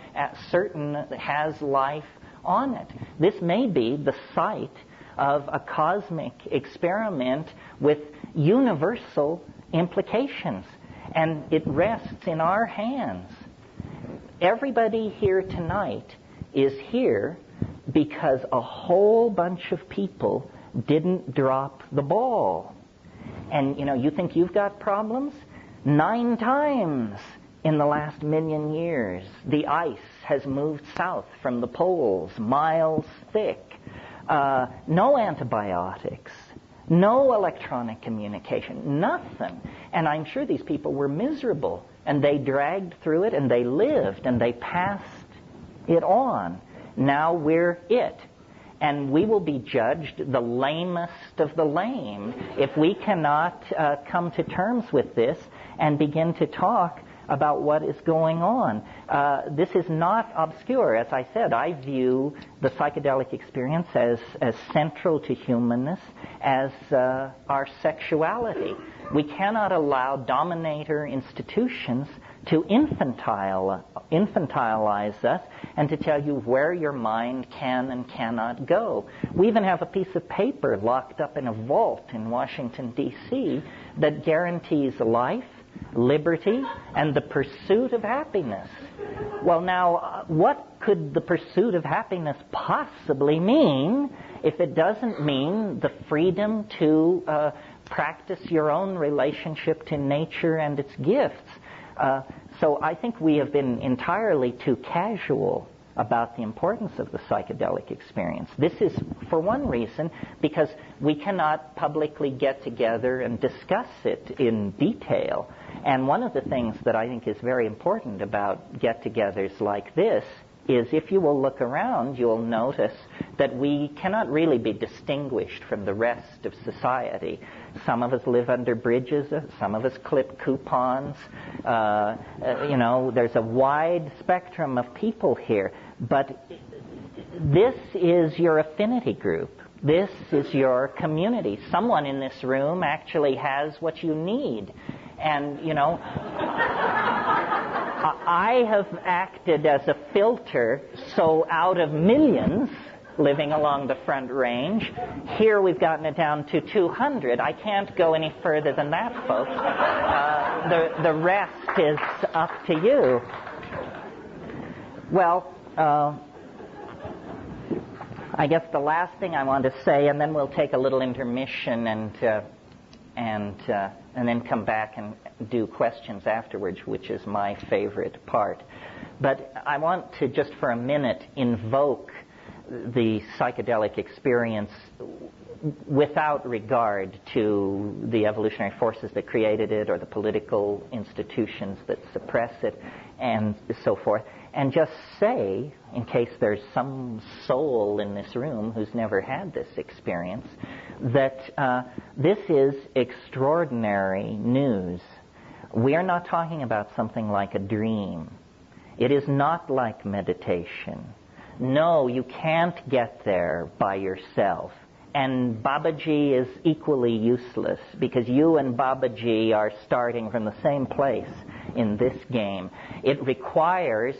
certain has life on it. This may be the site of a cosmic experiment with universal implications, and it rests in our hands. Everybody here tonight is here because a whole bunch of people didn't drop the ball. And, you think you've got problems? 9 times in the last 1,000,000 years, the ice has moved south from the poles, miles thick. No antibiotics, no electronic communication, nothing. And I'm sure these people were miserable, and they dragged through it, and they lived, and they passed it on. Now we're it. And we will be judged the lamest of the lame if we cannot come to terms with this and begin to talk about what is going on. This is not obscure. As I said, I view the psychedelic experience as central to humanness, as our sexuality. We cannot allow dominator institutions to infantilize us and to tell you where your mind can and cannot go. We even have a piece of paper locked up in a vault in Washington, D.C. that guarantees life, liberty, and the pursuit of happiness. Well, now, what could the pursuit of happiness possibly mean if it doesn't mean the freedom to practice your own relationship to nature and its gifts? So I think we have been entirely too casual about the importance of the psychedelic experience. This is, for one reason, because we cannot publicly get together and discuss it in detail. And one of the things that I think is very important about get-togethers like this is, if you will look around, you'll notice that we cannot really be distinguished from the rest of society. Some of us live under bridges, some of us clip coupons. There's a wide spectrum of people here. But this is your affinity group. This is your community. Someone in this room actually has what you need. And, I have acted as a filter, so out of millions living along the Front Range, here we've gotten it down to 200. I can't go any further than that, folks. The rest is up to you. Well, I guess the last thing I want to say, and then we'll take a little intermission and then come back and do questions afterwards, which is my favorite part. But I want to just for a minute invoke the psychedelic experience without regard to the evolutionary forces that created it or the political institutions that suppress it and so forth, and just say, in case there's some soul in this room who's never had this experience, that this is extraordinary news. We are not talking about something like a dream. It is not like meditation. No, you can't get there by yourself. And Babaji is equally useless, because you and Babaji are starting from the same place in this game. It requires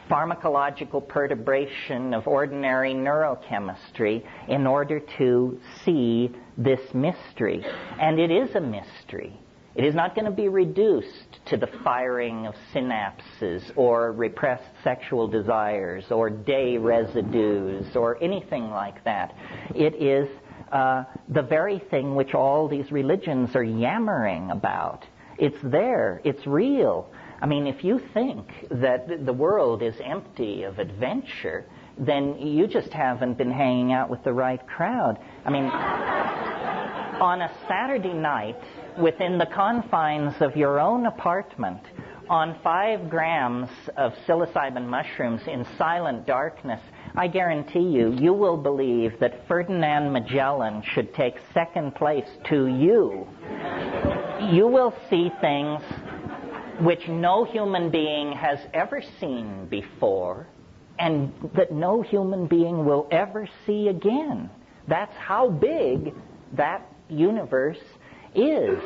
pharmacological perturbation of ordinary neurochemistry in order to see this mystery. And it is a mystery. It is not going to be reduced to the firing of synapses or repressed sexual desires or day residues or anything like that. It is the very thing which all these religions are yammering about. It's there. It's real. I mean, if you think that the world is empty of adventure, then you just haven't been hanging out with the right crowd. I mean, on a Saturday night, within the confines of your own apartment, on 5 grams of psilocybin mushrooms in silent darkness, I guarantee you will believe that Ferdinand Magellan should take second place to you. You will see things which no human being has ever seen before, and that no human being will ever see again. That's how big that universe is.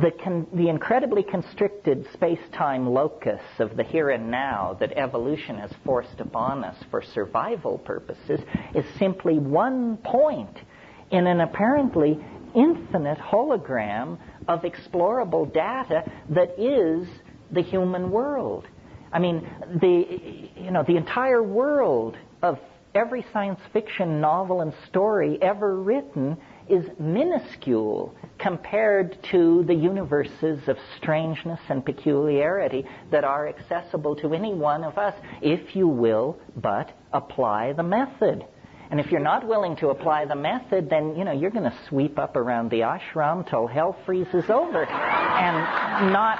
The incredibly constricted space-time locus of the here and now that evolution has forced upon us for survival purposes is simply one point in an apparently infinite hologram of explorable data that is the human world. I mean, the entire world of every science fiction novel and story ever written is minuscule compared to the universes of strangeness and peculiarity that are accessible to any one of us, if you will but apply the method. And if you're not willing to apply the method, then, you're going to sweep up around the ashram till hell freezes over and not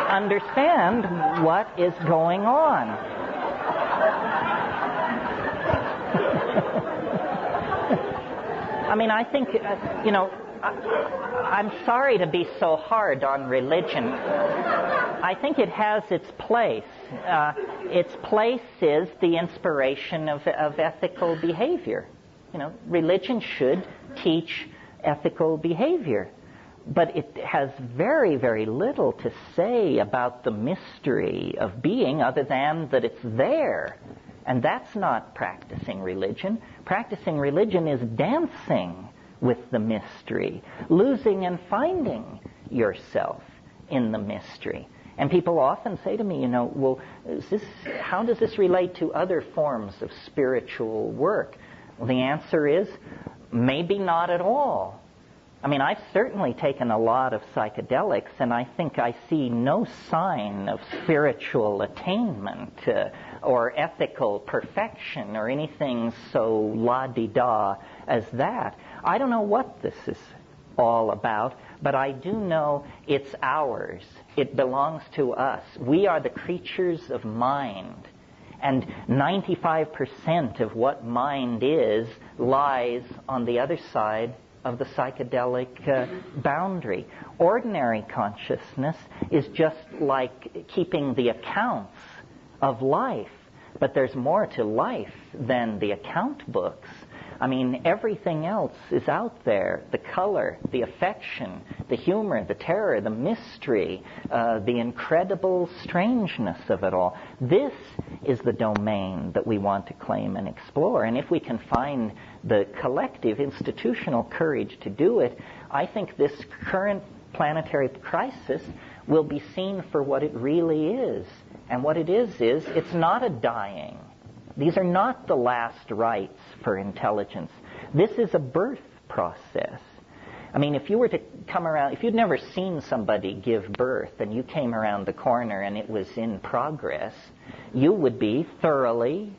understand what is going on. I mean, I think, I'm sorry to be so hard on religion. I think it has its place. Its place is the inspiration of ethical behavior. Religion should teach ethical behavior. But it has very, very little to say about the mystery of being other than that it's there. And that's not practicing religion. Practicing religion is dancing with the mystery, losing and finding yourself in the mystery. And people often say to me, well, how does this relate to other forms of spiritual work? Well, the answer is maybe not at all. I mean, I've certainly taken a lot of psychedelics, and I think I see no sign of spiritual attainment or ethical perfection or anything so la-di-da as that. I don't know what this is all about, but I do know it's ours. It belongs to us. We are the creatures of mind. And 95% of what mind is lies on the other side of the psychedelic boundary. Ordinary consciousness is just like keeping the accounts of life, but there's more to life than the account books. I mean, everything else is out there. The color, the affection, the humor, the terror, the mystery, the incredible strangeness of it all. This is the domain that we want to claim and explore. And if we can find the collective institutional courage to do it, I think this current planetary crisis will be seen for what it really is. And what it is it's not a dying. These are not the last rites for intelligence. This is a birth process. I mean, if you were to come around, if you'd never seen somebody give birth and you came around the corner and it was in progress, you would be thoroughly,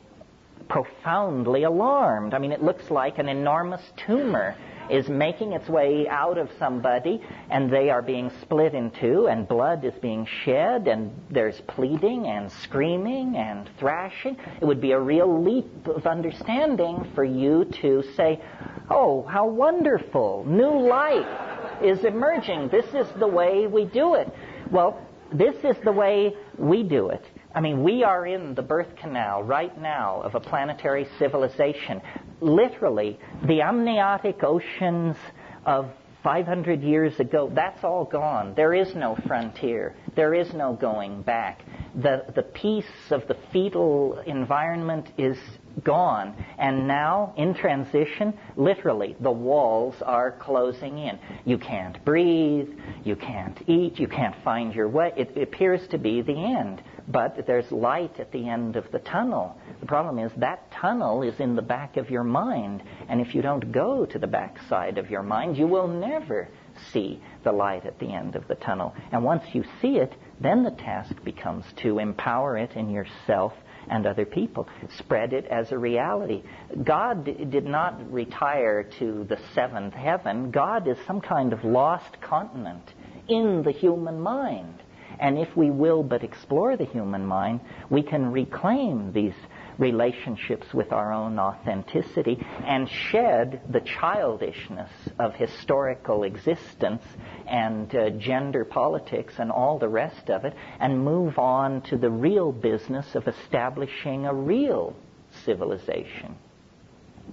profoundly alarmed. I mean, it looks like an enormous tumor is making its way out of somebody, and they are being split in two, and blood is being shed, and there's pleading and screaming and thrashing. It would be a real leap of understanding for you to say, oh, how wonderful, new life is emerging. This is the way we do it. Well, this is the way we do it. I mean, we are in the birth canal right now of a planetary civilization. Literally, the amniotic oceans of 500 years ago, that's all gone. There is no frontier. There is no going back. The peace of the fetal environment is gone. And now, in transition, literally, the walls are closing in. You can't breathe, you can't eat, you can't find your way. It appears to be the end. But there's light at the end of the tunnel. The problem is that tunnel is in the back of your mind. And if you don't go to the back side of your mind, you will never see the light at the end of the tunnel. And once you see it, then the task becomes to empower it in yourself and other people. Spread it as a reality. God did not retire to the seventh heaven. God is some kind of lost continent in the human mind. And if we will but explore the human mind, we can reclaim these relationships with our own authenticity and shed the childishness of historical existence and gender politics and all the rest of it, and move on to the real business of establishing a real civilization.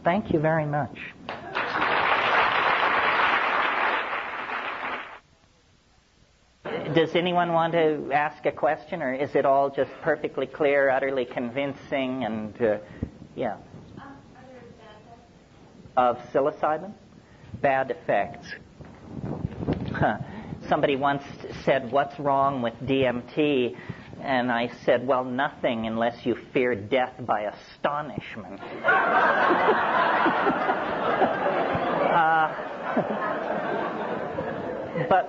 Thank you very much. Does anyone want to ask a question, or is it all just perfectly clear, utterly convincing, and, yeah? Are there bad effects? Of psilocybin? Bad effects. Somebody once said, "What's wrong with DMT?" And I said, "Well, nothing unless you fear death by astonishment."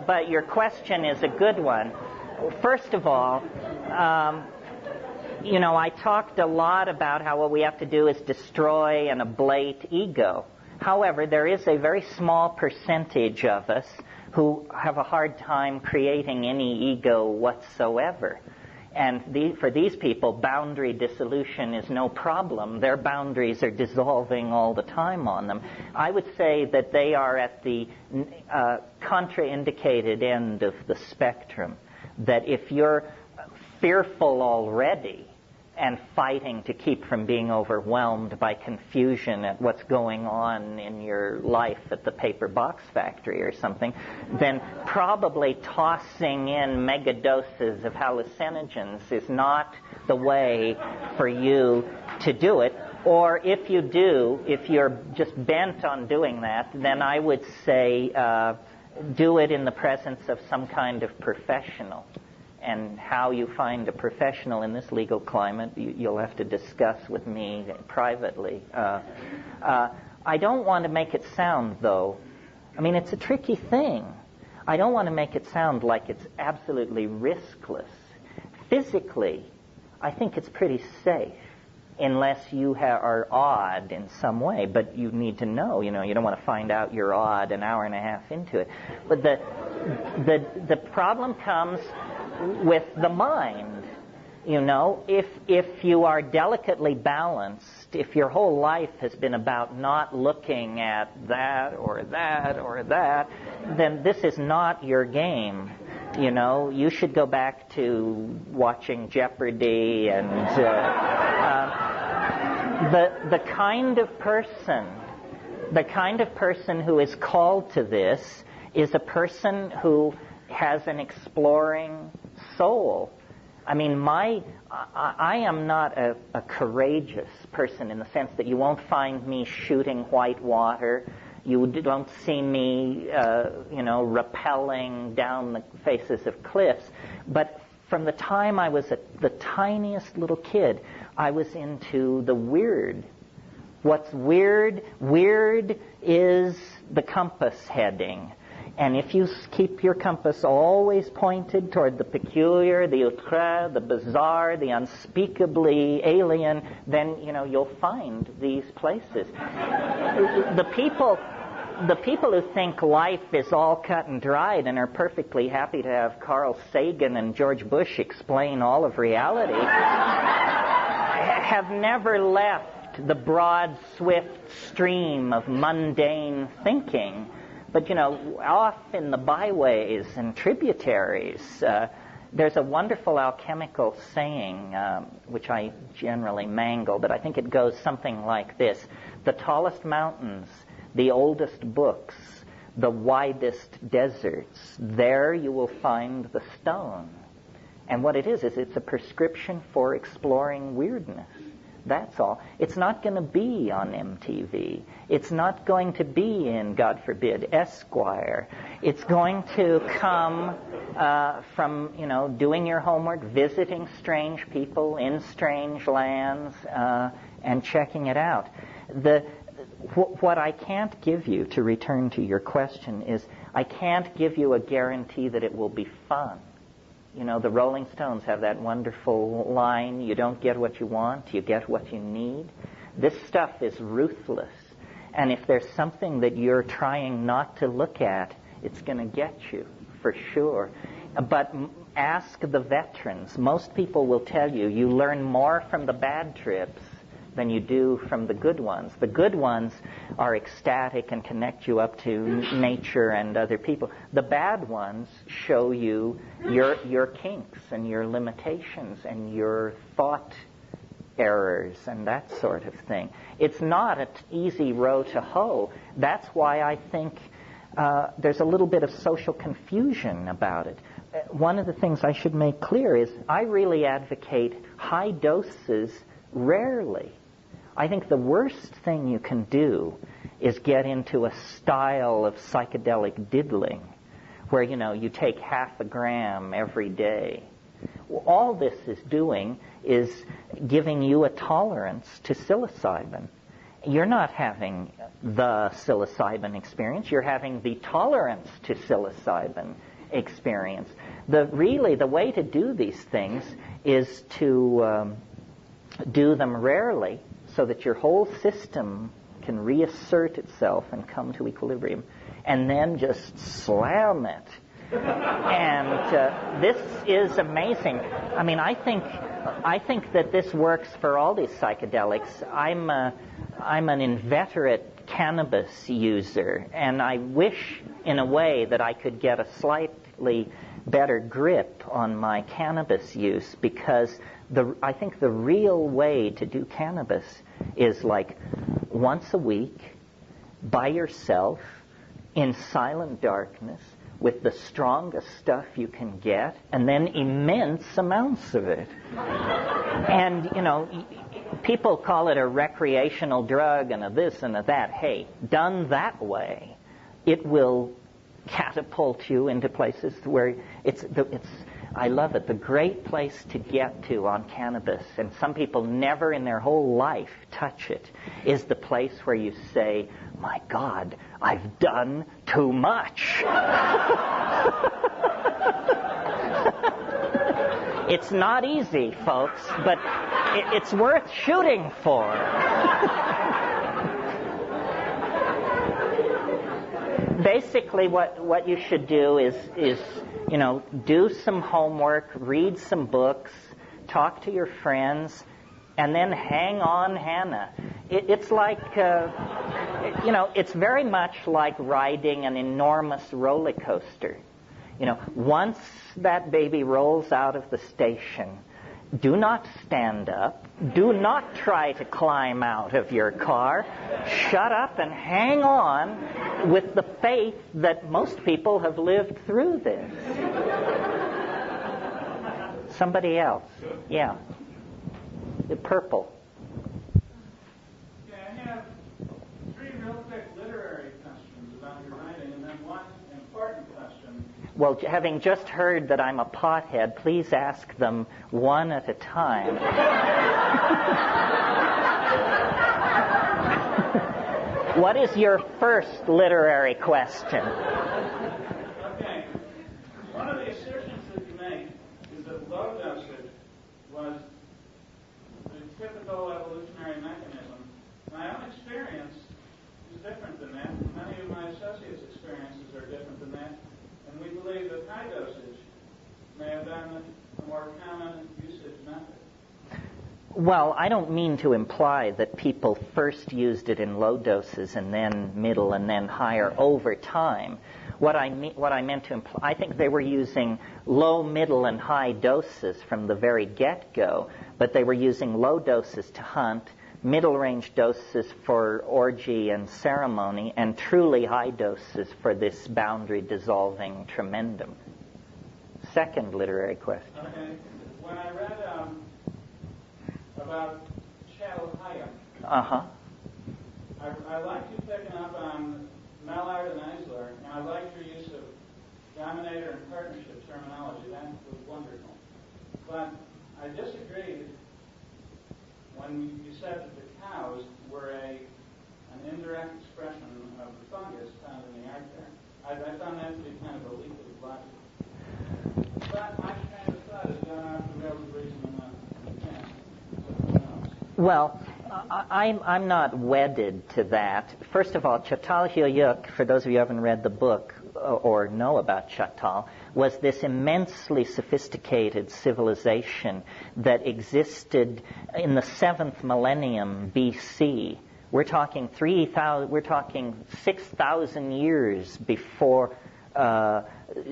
But your question is a good one. First of all, I talked a lot about how what we have to do is destroy and ablate ego. However, there is a very small percentage of us who have a hard time creating any ego whatsoever. And for these people, boundary dissolution is no problem. Their boundaries are dissolving all the time on them. I would say that they are at the contraindicated end of the spectrum. That if you're fearful already and fighting to keep from being overwhelmed by confusion at what's going on in your life at the paper box factory or something, then probably tossing in mega doses of hallucinogens is not the way for you to do it. Or if you do, if you're just bent on doing that, then I would say do it in the presence of some kind of professional. And how you find a professional in this legal climate, you'll have to discuss with me privately. I don't want to make it sound, though, it's a tricky thing. I don't want to make it sound like it's absolutely riskless. Physically, I think it's pretty safe, unless you are odd in some way. But you need to know, you don't want to find out you're odd an hour and a half into it. But the problem comes with the mind. If you are delicately balanced, if your whole life has been about not looking at that or that or that, then this is not your game. You should go back to watching Jeopardy and the kind of person who is called to this is a person who has an exploring soul. I am not a courageous person in the sense that you won't find me shooting white water. You don't see me, rappelling down the faces of cliffs. But from the time I was the tiniest little kid, I was into the weird. What's weird? Weird is the compass heading. And if you keep your compass always pointed toward the peculiar, the outre, the bizarre, the unspeakably alien, then, you'll find these places. The people who think life is all cut and dried and are perfectly happy to have Carl Sagan and George Bush explain all of reality have never left the broad, swift stream of mundane thinking. But, off in the byways and tributaries, there's a wonderful alchemical saying, which I generally mangle, but I think it goes something like this. The tallest mountains, the oldest books, the widest deserts, there you will find the stone. And what it is it's a prescription for exploring weirdness. That's all. It's not going to be on MTV. It's not going to be in, God forbid, Esquire. It's going to come from, doing your homework, visiting strange people in strange lands, and checking it out. What I can't give you, to return to your question, is I can't give you a guarantee that it will be fun. The Rolling Stones have that wonderful line, you don't get what you want, you get what you need. This stuff is ruthless. And if there's something that you're trying not to look at, it's going to get you, for sure. But ask the veterans. Most people will tell you, you learn more from the bad trips than you do from the good ones. The good ones are ecstatic and connect you up to nature and other people. The bad ones show you your kinks and your limitations and your thought errors and that sort of thing. It's not an easy row to hoe. That's why I think there's a little bit of social confusion about it. One of the things I should make clear is I really advocate high doses rarely. I think the worst thing you can do is get into a style of psychedelic diddling where, you take half a gram every day. All this is doing is giving you a tolerance to psilocybin. You're not having the psilocybin experience. You're having the tolerance to psilocybin experience. The way to do these things is to do them rarely, so that your whole system can reassert itself and come to equilibrium, and then just slam it. And this is amazing. I mean, I think that this works for all these psychedelics. I'm an inveterate cannabis user, and I wish, in a way, that I could get a slightly better grip on my cannabis use, because I think the real way to do cannabis is like once a week, by yourself, in silent darkness, with the strongest stuff you can get, and then immense amounts of it. And, people call it a recreational drug and a this and a that. Hey, done that way, it will catapult you into places where I love it. The great place to get to on cannabis, and some people never in their whole life touch it, is the place where you say, my God, I've done too much. It's not easy, folks, but it's worth shooting for. Basically, what you should do is do some homework, read some books, talk to your friends, and then hang on, Hannah. It's like, it's very much like riding an enormous roller coaster. Once that baby rolls out of the station, do not stand up. Do not try to climb out of your car. Shut up and hang on with the faith that most people have lived through this. Somebody else. Yeah. The purple. Yeah, I have three real quick literary questions about your writing, and then one important question. Well, having just heard that I'm a pothead, please ask them one at a time. What is your first literary question? Okay. One of the assertions that you make is that low dosage was the typical evolutionary mechanism. My own experience is different than that. Many of my associates' experiences are different than that. And we believe that high dosage may have been a more common usage method. Well, I don't mean to imply that people first used it in low doses and then middle and then higher over time. What I meant to imply, I think they were using low, middle, and high doses from the very get-go, but they were using low doses to hunt, middle-range doses for orgy and ceremony, and truly high doses for this boundary-dissolving tremendum. Second literary question. Okay. When I read about Hayek. Uh-huh. I like you picking up on Mallard and Eisler, and I liked your use of dominator and partnership terminology. That was wonderful. But I disagreed when you said that the cows were an indirect expression of the fungus found in the art there. I found that to be kind of a leap of logic. But my train of thought has gone off the rails of reason enough. So who knows? Well, I'm not wedded to that. First of all, Çatalhöyük, for those of you who haven't read the book or know about Çatal, was this immensely sophisticated civilization that existed in the 7th millennium BC. We're talking 6,000 years before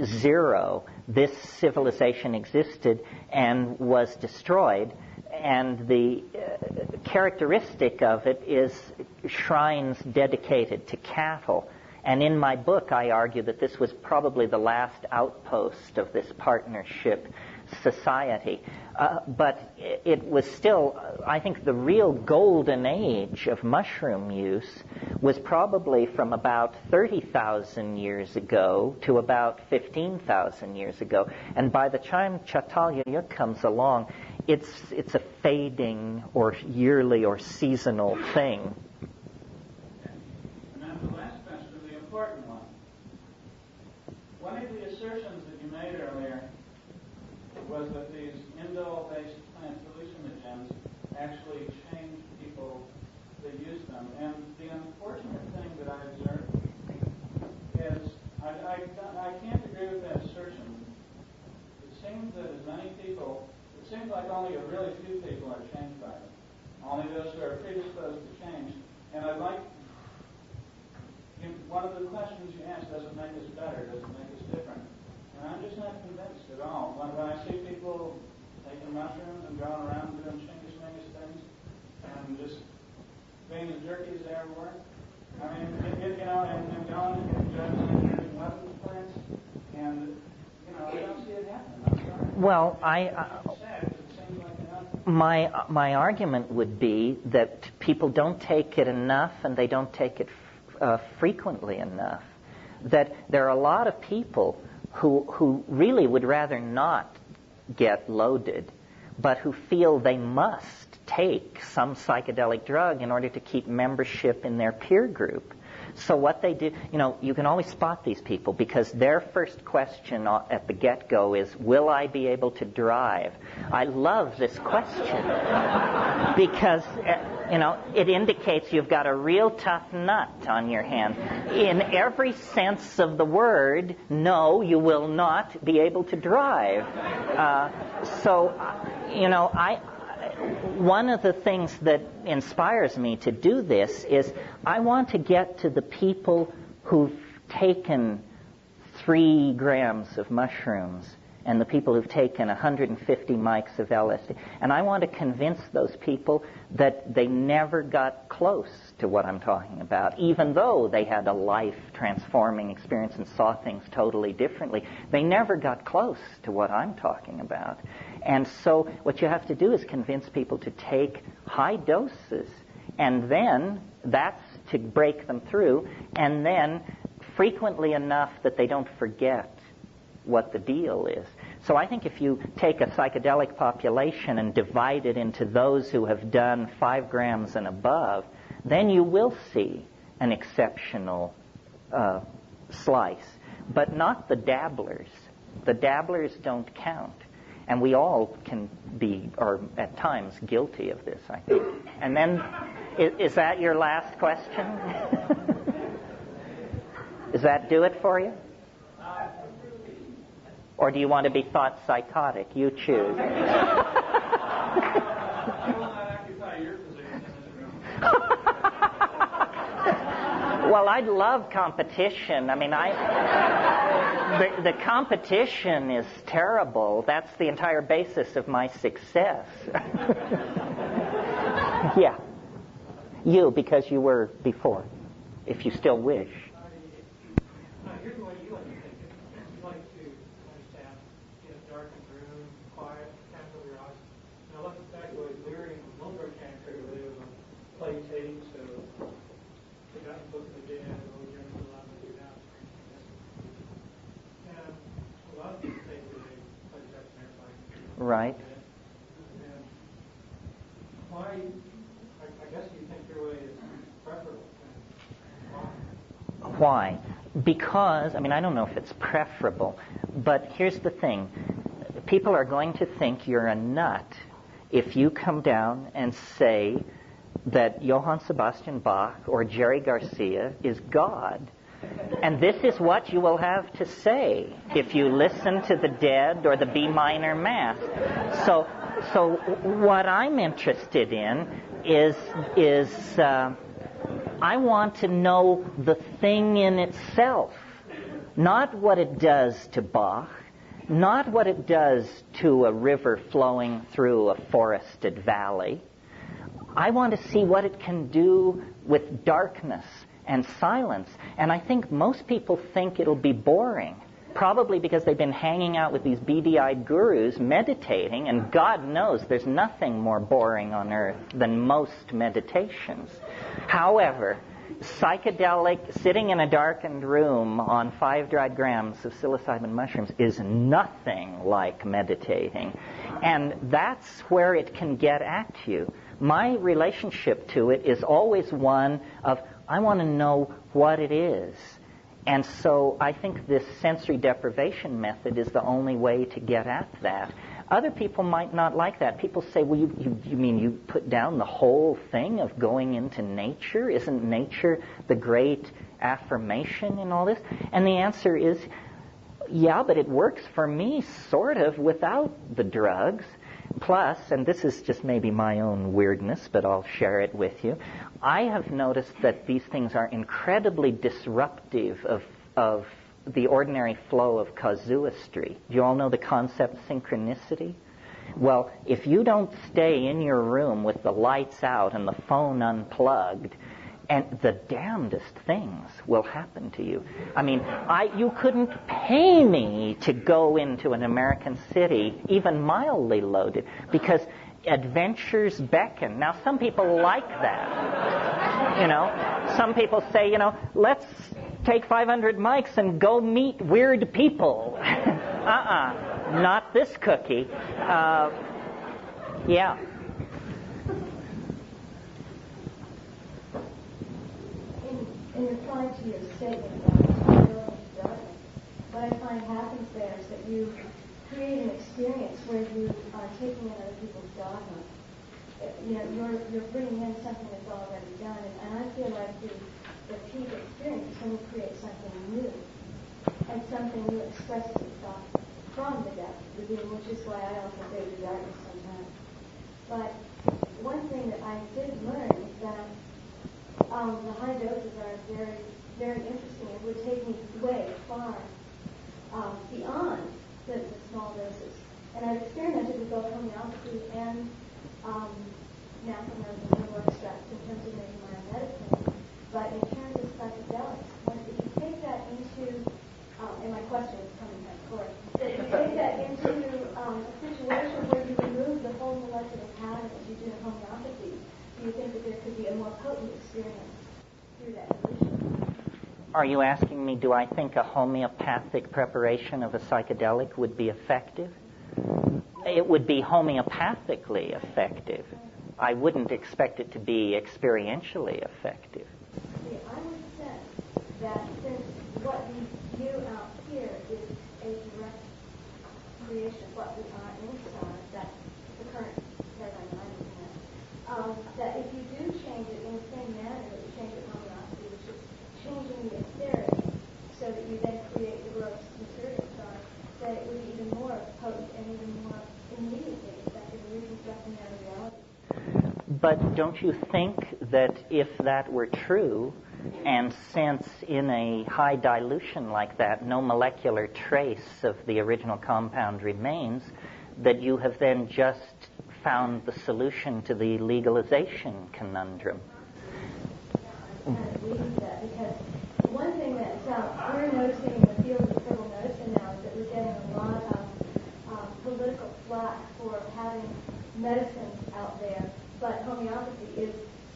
zero. This civilization existed and was destroyed. And the characteristic of it is shrines dedicated to cattle. And in my book, I argue that this was probably the last outpost of this partnership society. But it was still, I think the real golden age of mushroom use was probably from about 30,000 years ago to about 15,000 years ago. And by the time Çatalhöyük comes along, it's a fading or yearly or seasonal thing. And now the last question, the important one. One of the assertions that you made earlier was that these indole-based plant hallucinogens actually change people that use them. And the unfortunate thing that I observed is I can't agree with that assertion. It seems that as many people, it seems like only a really few people are changed by it. Only those who are predisposed to change. And I'd like, one of the questions you asked, does it make us better? Does it make us different? And I'm just not convinced at all. When I see people taking mushrooms and going around doing shingus-mingus things and just being as jerky as they ever were, I mean, and going and judging weapons plants, and, I don't see it happening. I'm sorry. Well, It's sad because it seems like my argument would be that people don't take it enough and they don't take it frequently enough. That there are a lot of people who really would rather not get loaded, but who feel they must take some psychedelic drug in order to keep membership in their peer group. So what they do, you can always spot these people because their first question at the get-go is, will I be able to drive? I love this question because, it indicates you've got a real tough nut on your hand. In every sense of the word, no, you will not be able to drive. One of the things that inspires me to do this is I want to get to the people who've taken 3 grams of mushrooms and the people who've taken 150 mics of LSD. And I want to convince those people that they never got close to what I'm talking about, even though they had a life-transforming experience and saw things totally differently. They never got close to what I'm talking about. And so what you have to do is convince people to take high doses, and then that's to break them through, and then frequently enough that they don't forget what the deal is. So I think if you take a psychedelic population and divide it into those who have done 5 grams and above, then you will see an exceptional slice, but not the dabblers. The dabblers don't count. And we all can be, or at times, guilty of this, I think. And then, is that your last question? Does that do it for you? Or do you want to be thought psychotic? You choose. I will not occupy your position in this room. Well, I'd love competition. I mean, the competition is terrible. That's the entire basis of my success. Yeah. You, because you were before, if you still wish. Here's what you like to think. You like to understand in a darkened room, quiet, can't open your eyes. Now, that's exactly what Leary and Milberg can't do. Right. And why, I guess you think your way is preferable. And Why? Because, I don't know if it's preferable, but here's the thing. People are going to think you're a nut if you come down and say that Johann Sebastian Bach or Jerry Garcia is God. And this is what you will have to say if you listen to the Dead or the B minor Mass. So what I'm interested in is I want to know the thing in itself, not what it does to Bach, not what it does to a river flowing through a forested valley. I want to see what it can do with darkness and silence. And I think most people think it'll be boring, probably because they've been hanging out with these beady-eyed gurus meditating, and God knows there's nothing more boring on earth than most meditations. However, psychedelic, sitting in a darkened room on 5 dried grams of psilocybin mushrooms is nothing like meditating. And that's where it can get at you. My relationship to it is always one of, I want to know what it is. And so I think this sensory deprivation method is the only way to get at that. Other people might not like that. People say, well, you mean you put down the whole thing of going into nature? Isn't nature the great affirmation in all this? And the answer is, yeah, but it works for me sort of without the drugs. Plus, and this is just maybe my own weirdness, but I'll share it with you, I have noticed that these things are incredibly disruptive of the ordinary flow of casuistry. Do you all know the concept synchronicity? Well, if you don't stay in your room with the lights out and the phone unplugged, and the damnedest things will happen to you. You couldn't pay me to go into an American city, even mildly loaded, because adventures beckon. Now, some people like that. Some people say, let's take 500 mics and go meet weird people. Not this cookie. Yeah. In reply to your statement about darkness, what I find happens there is that you create an experience where you are taking in other people's dogma. You're bringing in something that's already done, and I feel like the peak experience is when you create something new, and something new expresses itself from the depth of the being, which is why I also say the darkness sometimes. But one thing that I did learn is that the high doses are very, very interesting. It would take me way far beyond the small doses. And I've experimented with both homeopathy and natural herbal extracts in terms of making my own medicine. But in terms of psychedelics, if you take that into, and my question is coming back, Corey, if you take that into a situation where you remove the whole molecular pattern as you do in homeopathy, do you think that there could be a more potent experience through that evolution? Are you asking me, do I think a homeopathic preparation of a psychedelic would be effective? It would be homeopathically effective. I wouldn't expect it to be experientially effective. See, I would sense that since what we view out here is a direct creation of what we are inside, that's the current paradigm I'm looking at, that if you do change it in the same manner that you change it in homeopathy, which is changing the etheric so that you then create the gross material side, that it would be even more potent and even more immediately effective in reconstructing our reality. But don't you think that if that were true, and since in a high dilution like that no molecular trace of the original compound remains, that you have then just found the solution to the legalization conundrum? I believe that, because one thing that we're noticing in the field of herbal medicine now is that we're getting a lot of political flack for having medicines out there, but homeopathy is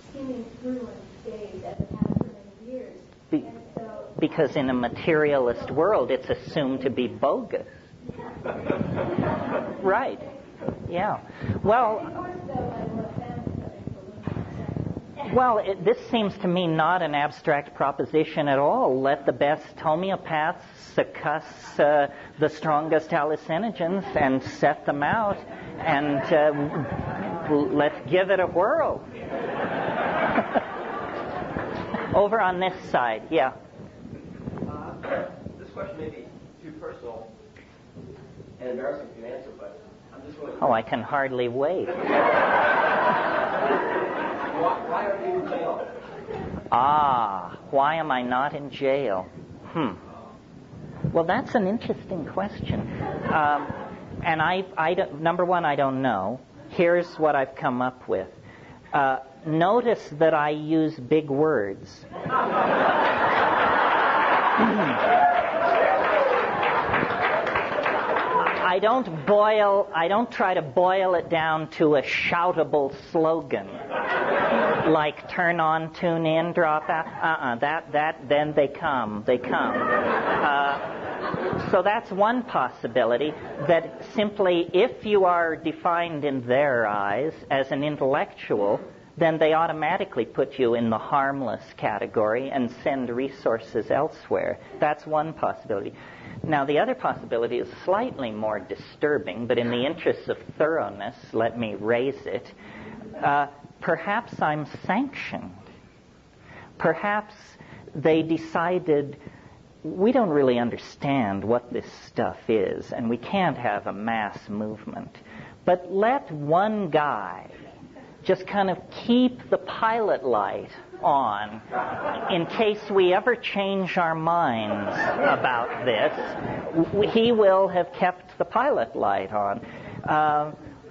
skimming through unscathed as it has for many years. Because in a materialist world, it's assumed to be bogus. Right. Yeah. Well, this seems to me not an abstract proposition at all. Let the best homeopaths succuss the strongest hallucinogens and set them out, and let's give it a whirl. Over on this side, yeah. This question may be too personal and embarrassing for you to answer, but I'm just going to... Oh, I can hardly wait. Why are you in jail? Why am I not in jail? Well, that's an interesting question. And number one, I don't know. Here's what I've come up with. Notice that I use big words. I don't try to boil it down to a shoutable slogan like turn on, tune in, drop out. Then they come. So that's one possibility, that simply if you are defined in their eyes as an intellectual, then they automatically put you in the harmless category and send resources elsewhere. That's one possibility. Now, the other possibility is slightly more disturbing, but in the interest of thoroughness, let me raise it. Perhaps I'm sanctioned. Perhaps they decided, we don't really understand what this stuff is, and we can't have a mass movement. But let one guy just kind of keep the pilot light on in case we ever change our minds about this. He will have kept the pilot light on.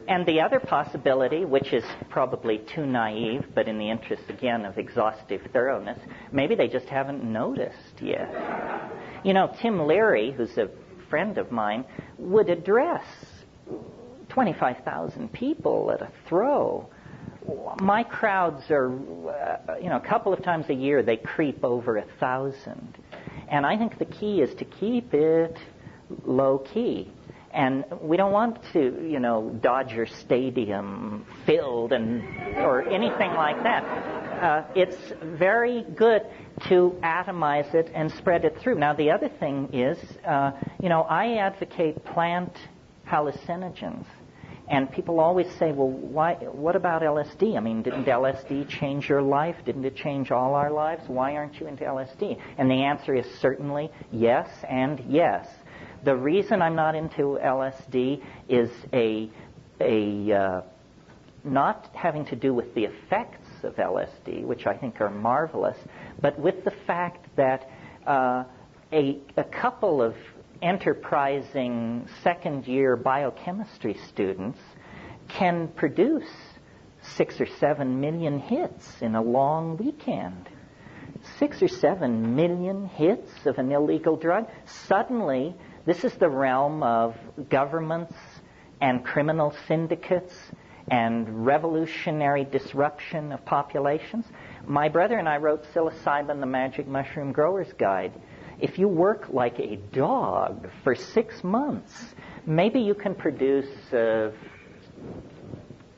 And the other possibility, which is probably too naive, but in the interest, again, of exhaustive thoroughness, maybe they just haven't noticed yet. You know, Tim Leary, who's a friend of mine, would address 25,000 people at a throw. My crowds are, a couple of times a year, they creep over 1,000. And I think the key is to keep it low key. And we don't want to, Dodger Stadium filled or anything like that. It's very good to atomize it and spread it through. Now, the other thing is, I advocate plant hallucinogens. And people always say, well, what about LSD? I mean, didn't LSD change your life? Didn't it change all our lives? Why aren't you into LSD? And the answer is certainly yes and yes. The reason I'm not into LSD is not having to do with the effects of LSD, which I think are marvelous, but with the fact that a couple of enterprising second-year biochemistry students can produce 6 or 7 million hits in a long weekend. 6 or 7 million hits of an illegal drug. Suddenly, this is the realm of governments and criminal syndicates and revolutionary disruption of populations. My brother and I wrote Psilocybin, the Magic Mushroom Grower's Guide. If you work like a dog for 6 months, maybe you can produce 2,000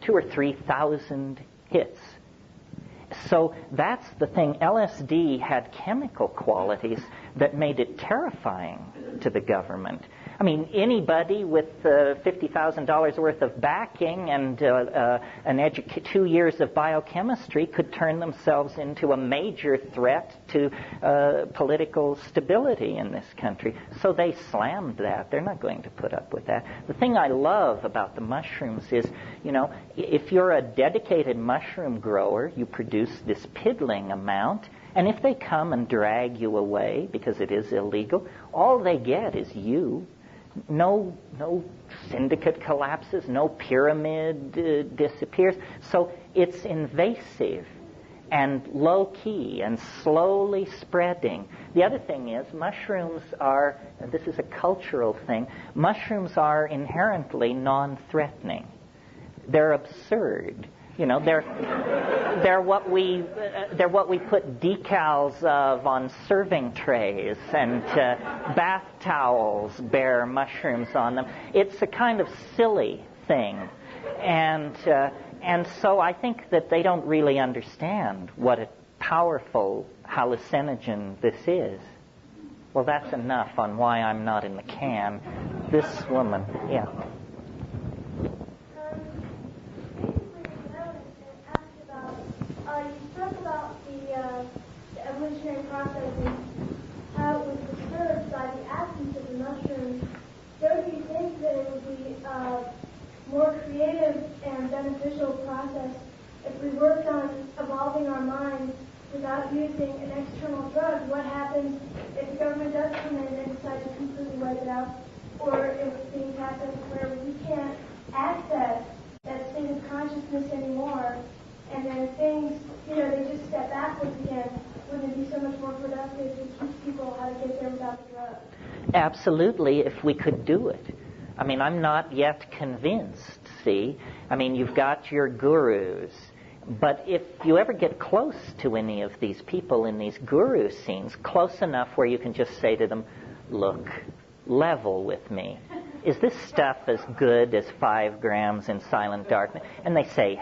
or 3,000 hits. So that's the thing. LSD had chemical qualities that made it terrifying to the government. I mean, anybody with $50,000 worth of backing and 2 years of biochemistry could turn themselves into a major threat to political stability in this country. So they slammed that. They're not going to put up with that. The thing I love about the mushrooms is, if you're a dedicated mushroom grower, you produce this piddling amount, and if they come and drag you away because it is illegal, all they get is you. No syndicate collapses, no pyramid disappears. So it's invasive and low-key and slowly spreading. The other thing is mushrooms are, and this is a cultural thing, mushrooms are inherently non-threatening. They're absurd. They're what we put decals of on serving trays, and bath towels bear mushrooms on them. It's a kind of silly thing. And so I think that they don't really understand what a powerful hallucinogen this is. Well, that's enough on why I'm not in the can. This woman, yeah. You spoke about the evolutionary process and how it was disturbed by the absence of the mushrooms. Don't you think that it would be a more creative and beneficial process if we worked on evolving our minds without using an external drug? What happens if the government does come in and decide to completely wipe it out, or if things happen where we can't access that state of consciousness anymore, and then things, they just step backwards again? Wouldn't it be so much more productive to teach people how to get there without the drug? Absolutely, if we could do it. I mean, I'm not yet convinced, see? I mean, you've got your gurus, but if you ever get close to any of these people in these guru scenes, close enough where you can just say to them, look, level with me. Is this stuff as good as 5 grams in silent darkness? And they say,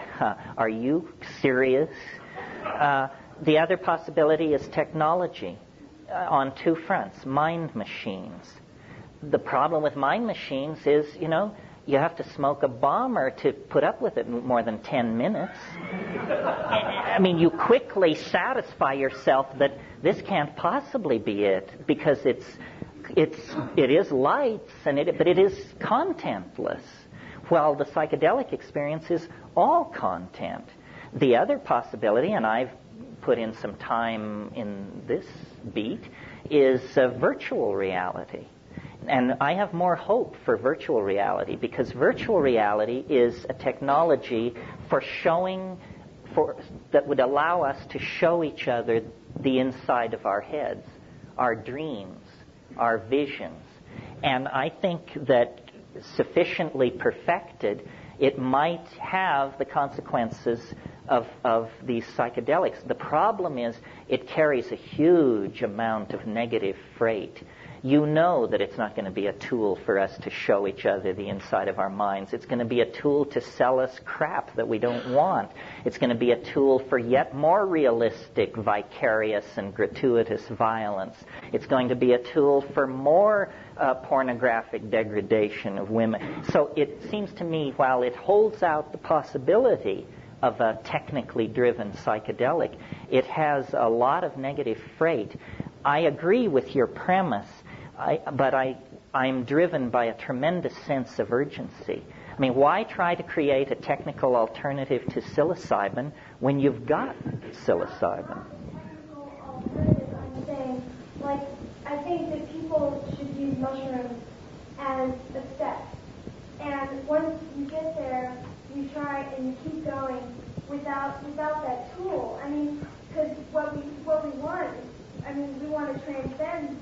are you serious? The other possibility is technology on 2 fronts, mind machines. The problem with mind machines is, you have to smoke a bomber to put up with it more than 10 minutes. I mean, you quickly satisfy yourself that this can't possibly be it, because it is lights, but it is contentless, while the psychedelic experience is all content. The other possibility, and I've put in some time in this beat, is virtual reality. And I have more hope for virtual reality, because virtual reality is a technology that would allow us to show each other the inside of our heads, our dreams, our visions. And I think that sufficiently perfected, it might have the consequences of these psychedelics. The problem is it carries a huge amount of negative freight. You know that it's not going to be a tool for us to show each other the inside of our minds. It's going to be a tool to sell us crap that we don't want. It's going to be a tool for yet more realistic, vicarious, and gratuitous violence. It's going to be a tool for more pornographic degradation of women. So it seems to me, while it holds out the possibility of a technically driven psychedelic, it has a lot of negative freight. I agree with your premise, but I'm driven by a tremendous sense of urgency. I mean, why try to create a technical alternative to psilocybin when you've got psilocybin? Technical alternative, I'm saying, I think that people should use mushrooms as a step. And once you get there, you try and you keep going without that tool. I mean, because what we want is, we want to transcend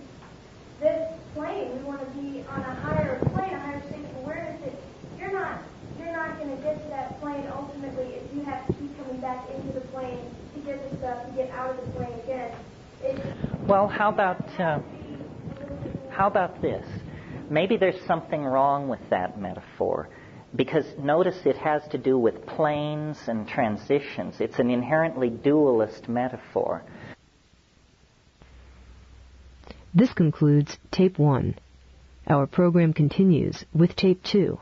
this plane. We want to be on a higher plane, a higher state of awareness. That you're not going to get to that plane ultimately if you have to keep coming back into the plane to get the stuff, to get out of the plane again. Well, how about this? Maybe there's something wrong with that metaphor, because notice it has to do with planes and transitions. It's an inherently dualist metaphor. This concludes Tape 1. Our program continues with Tape 2.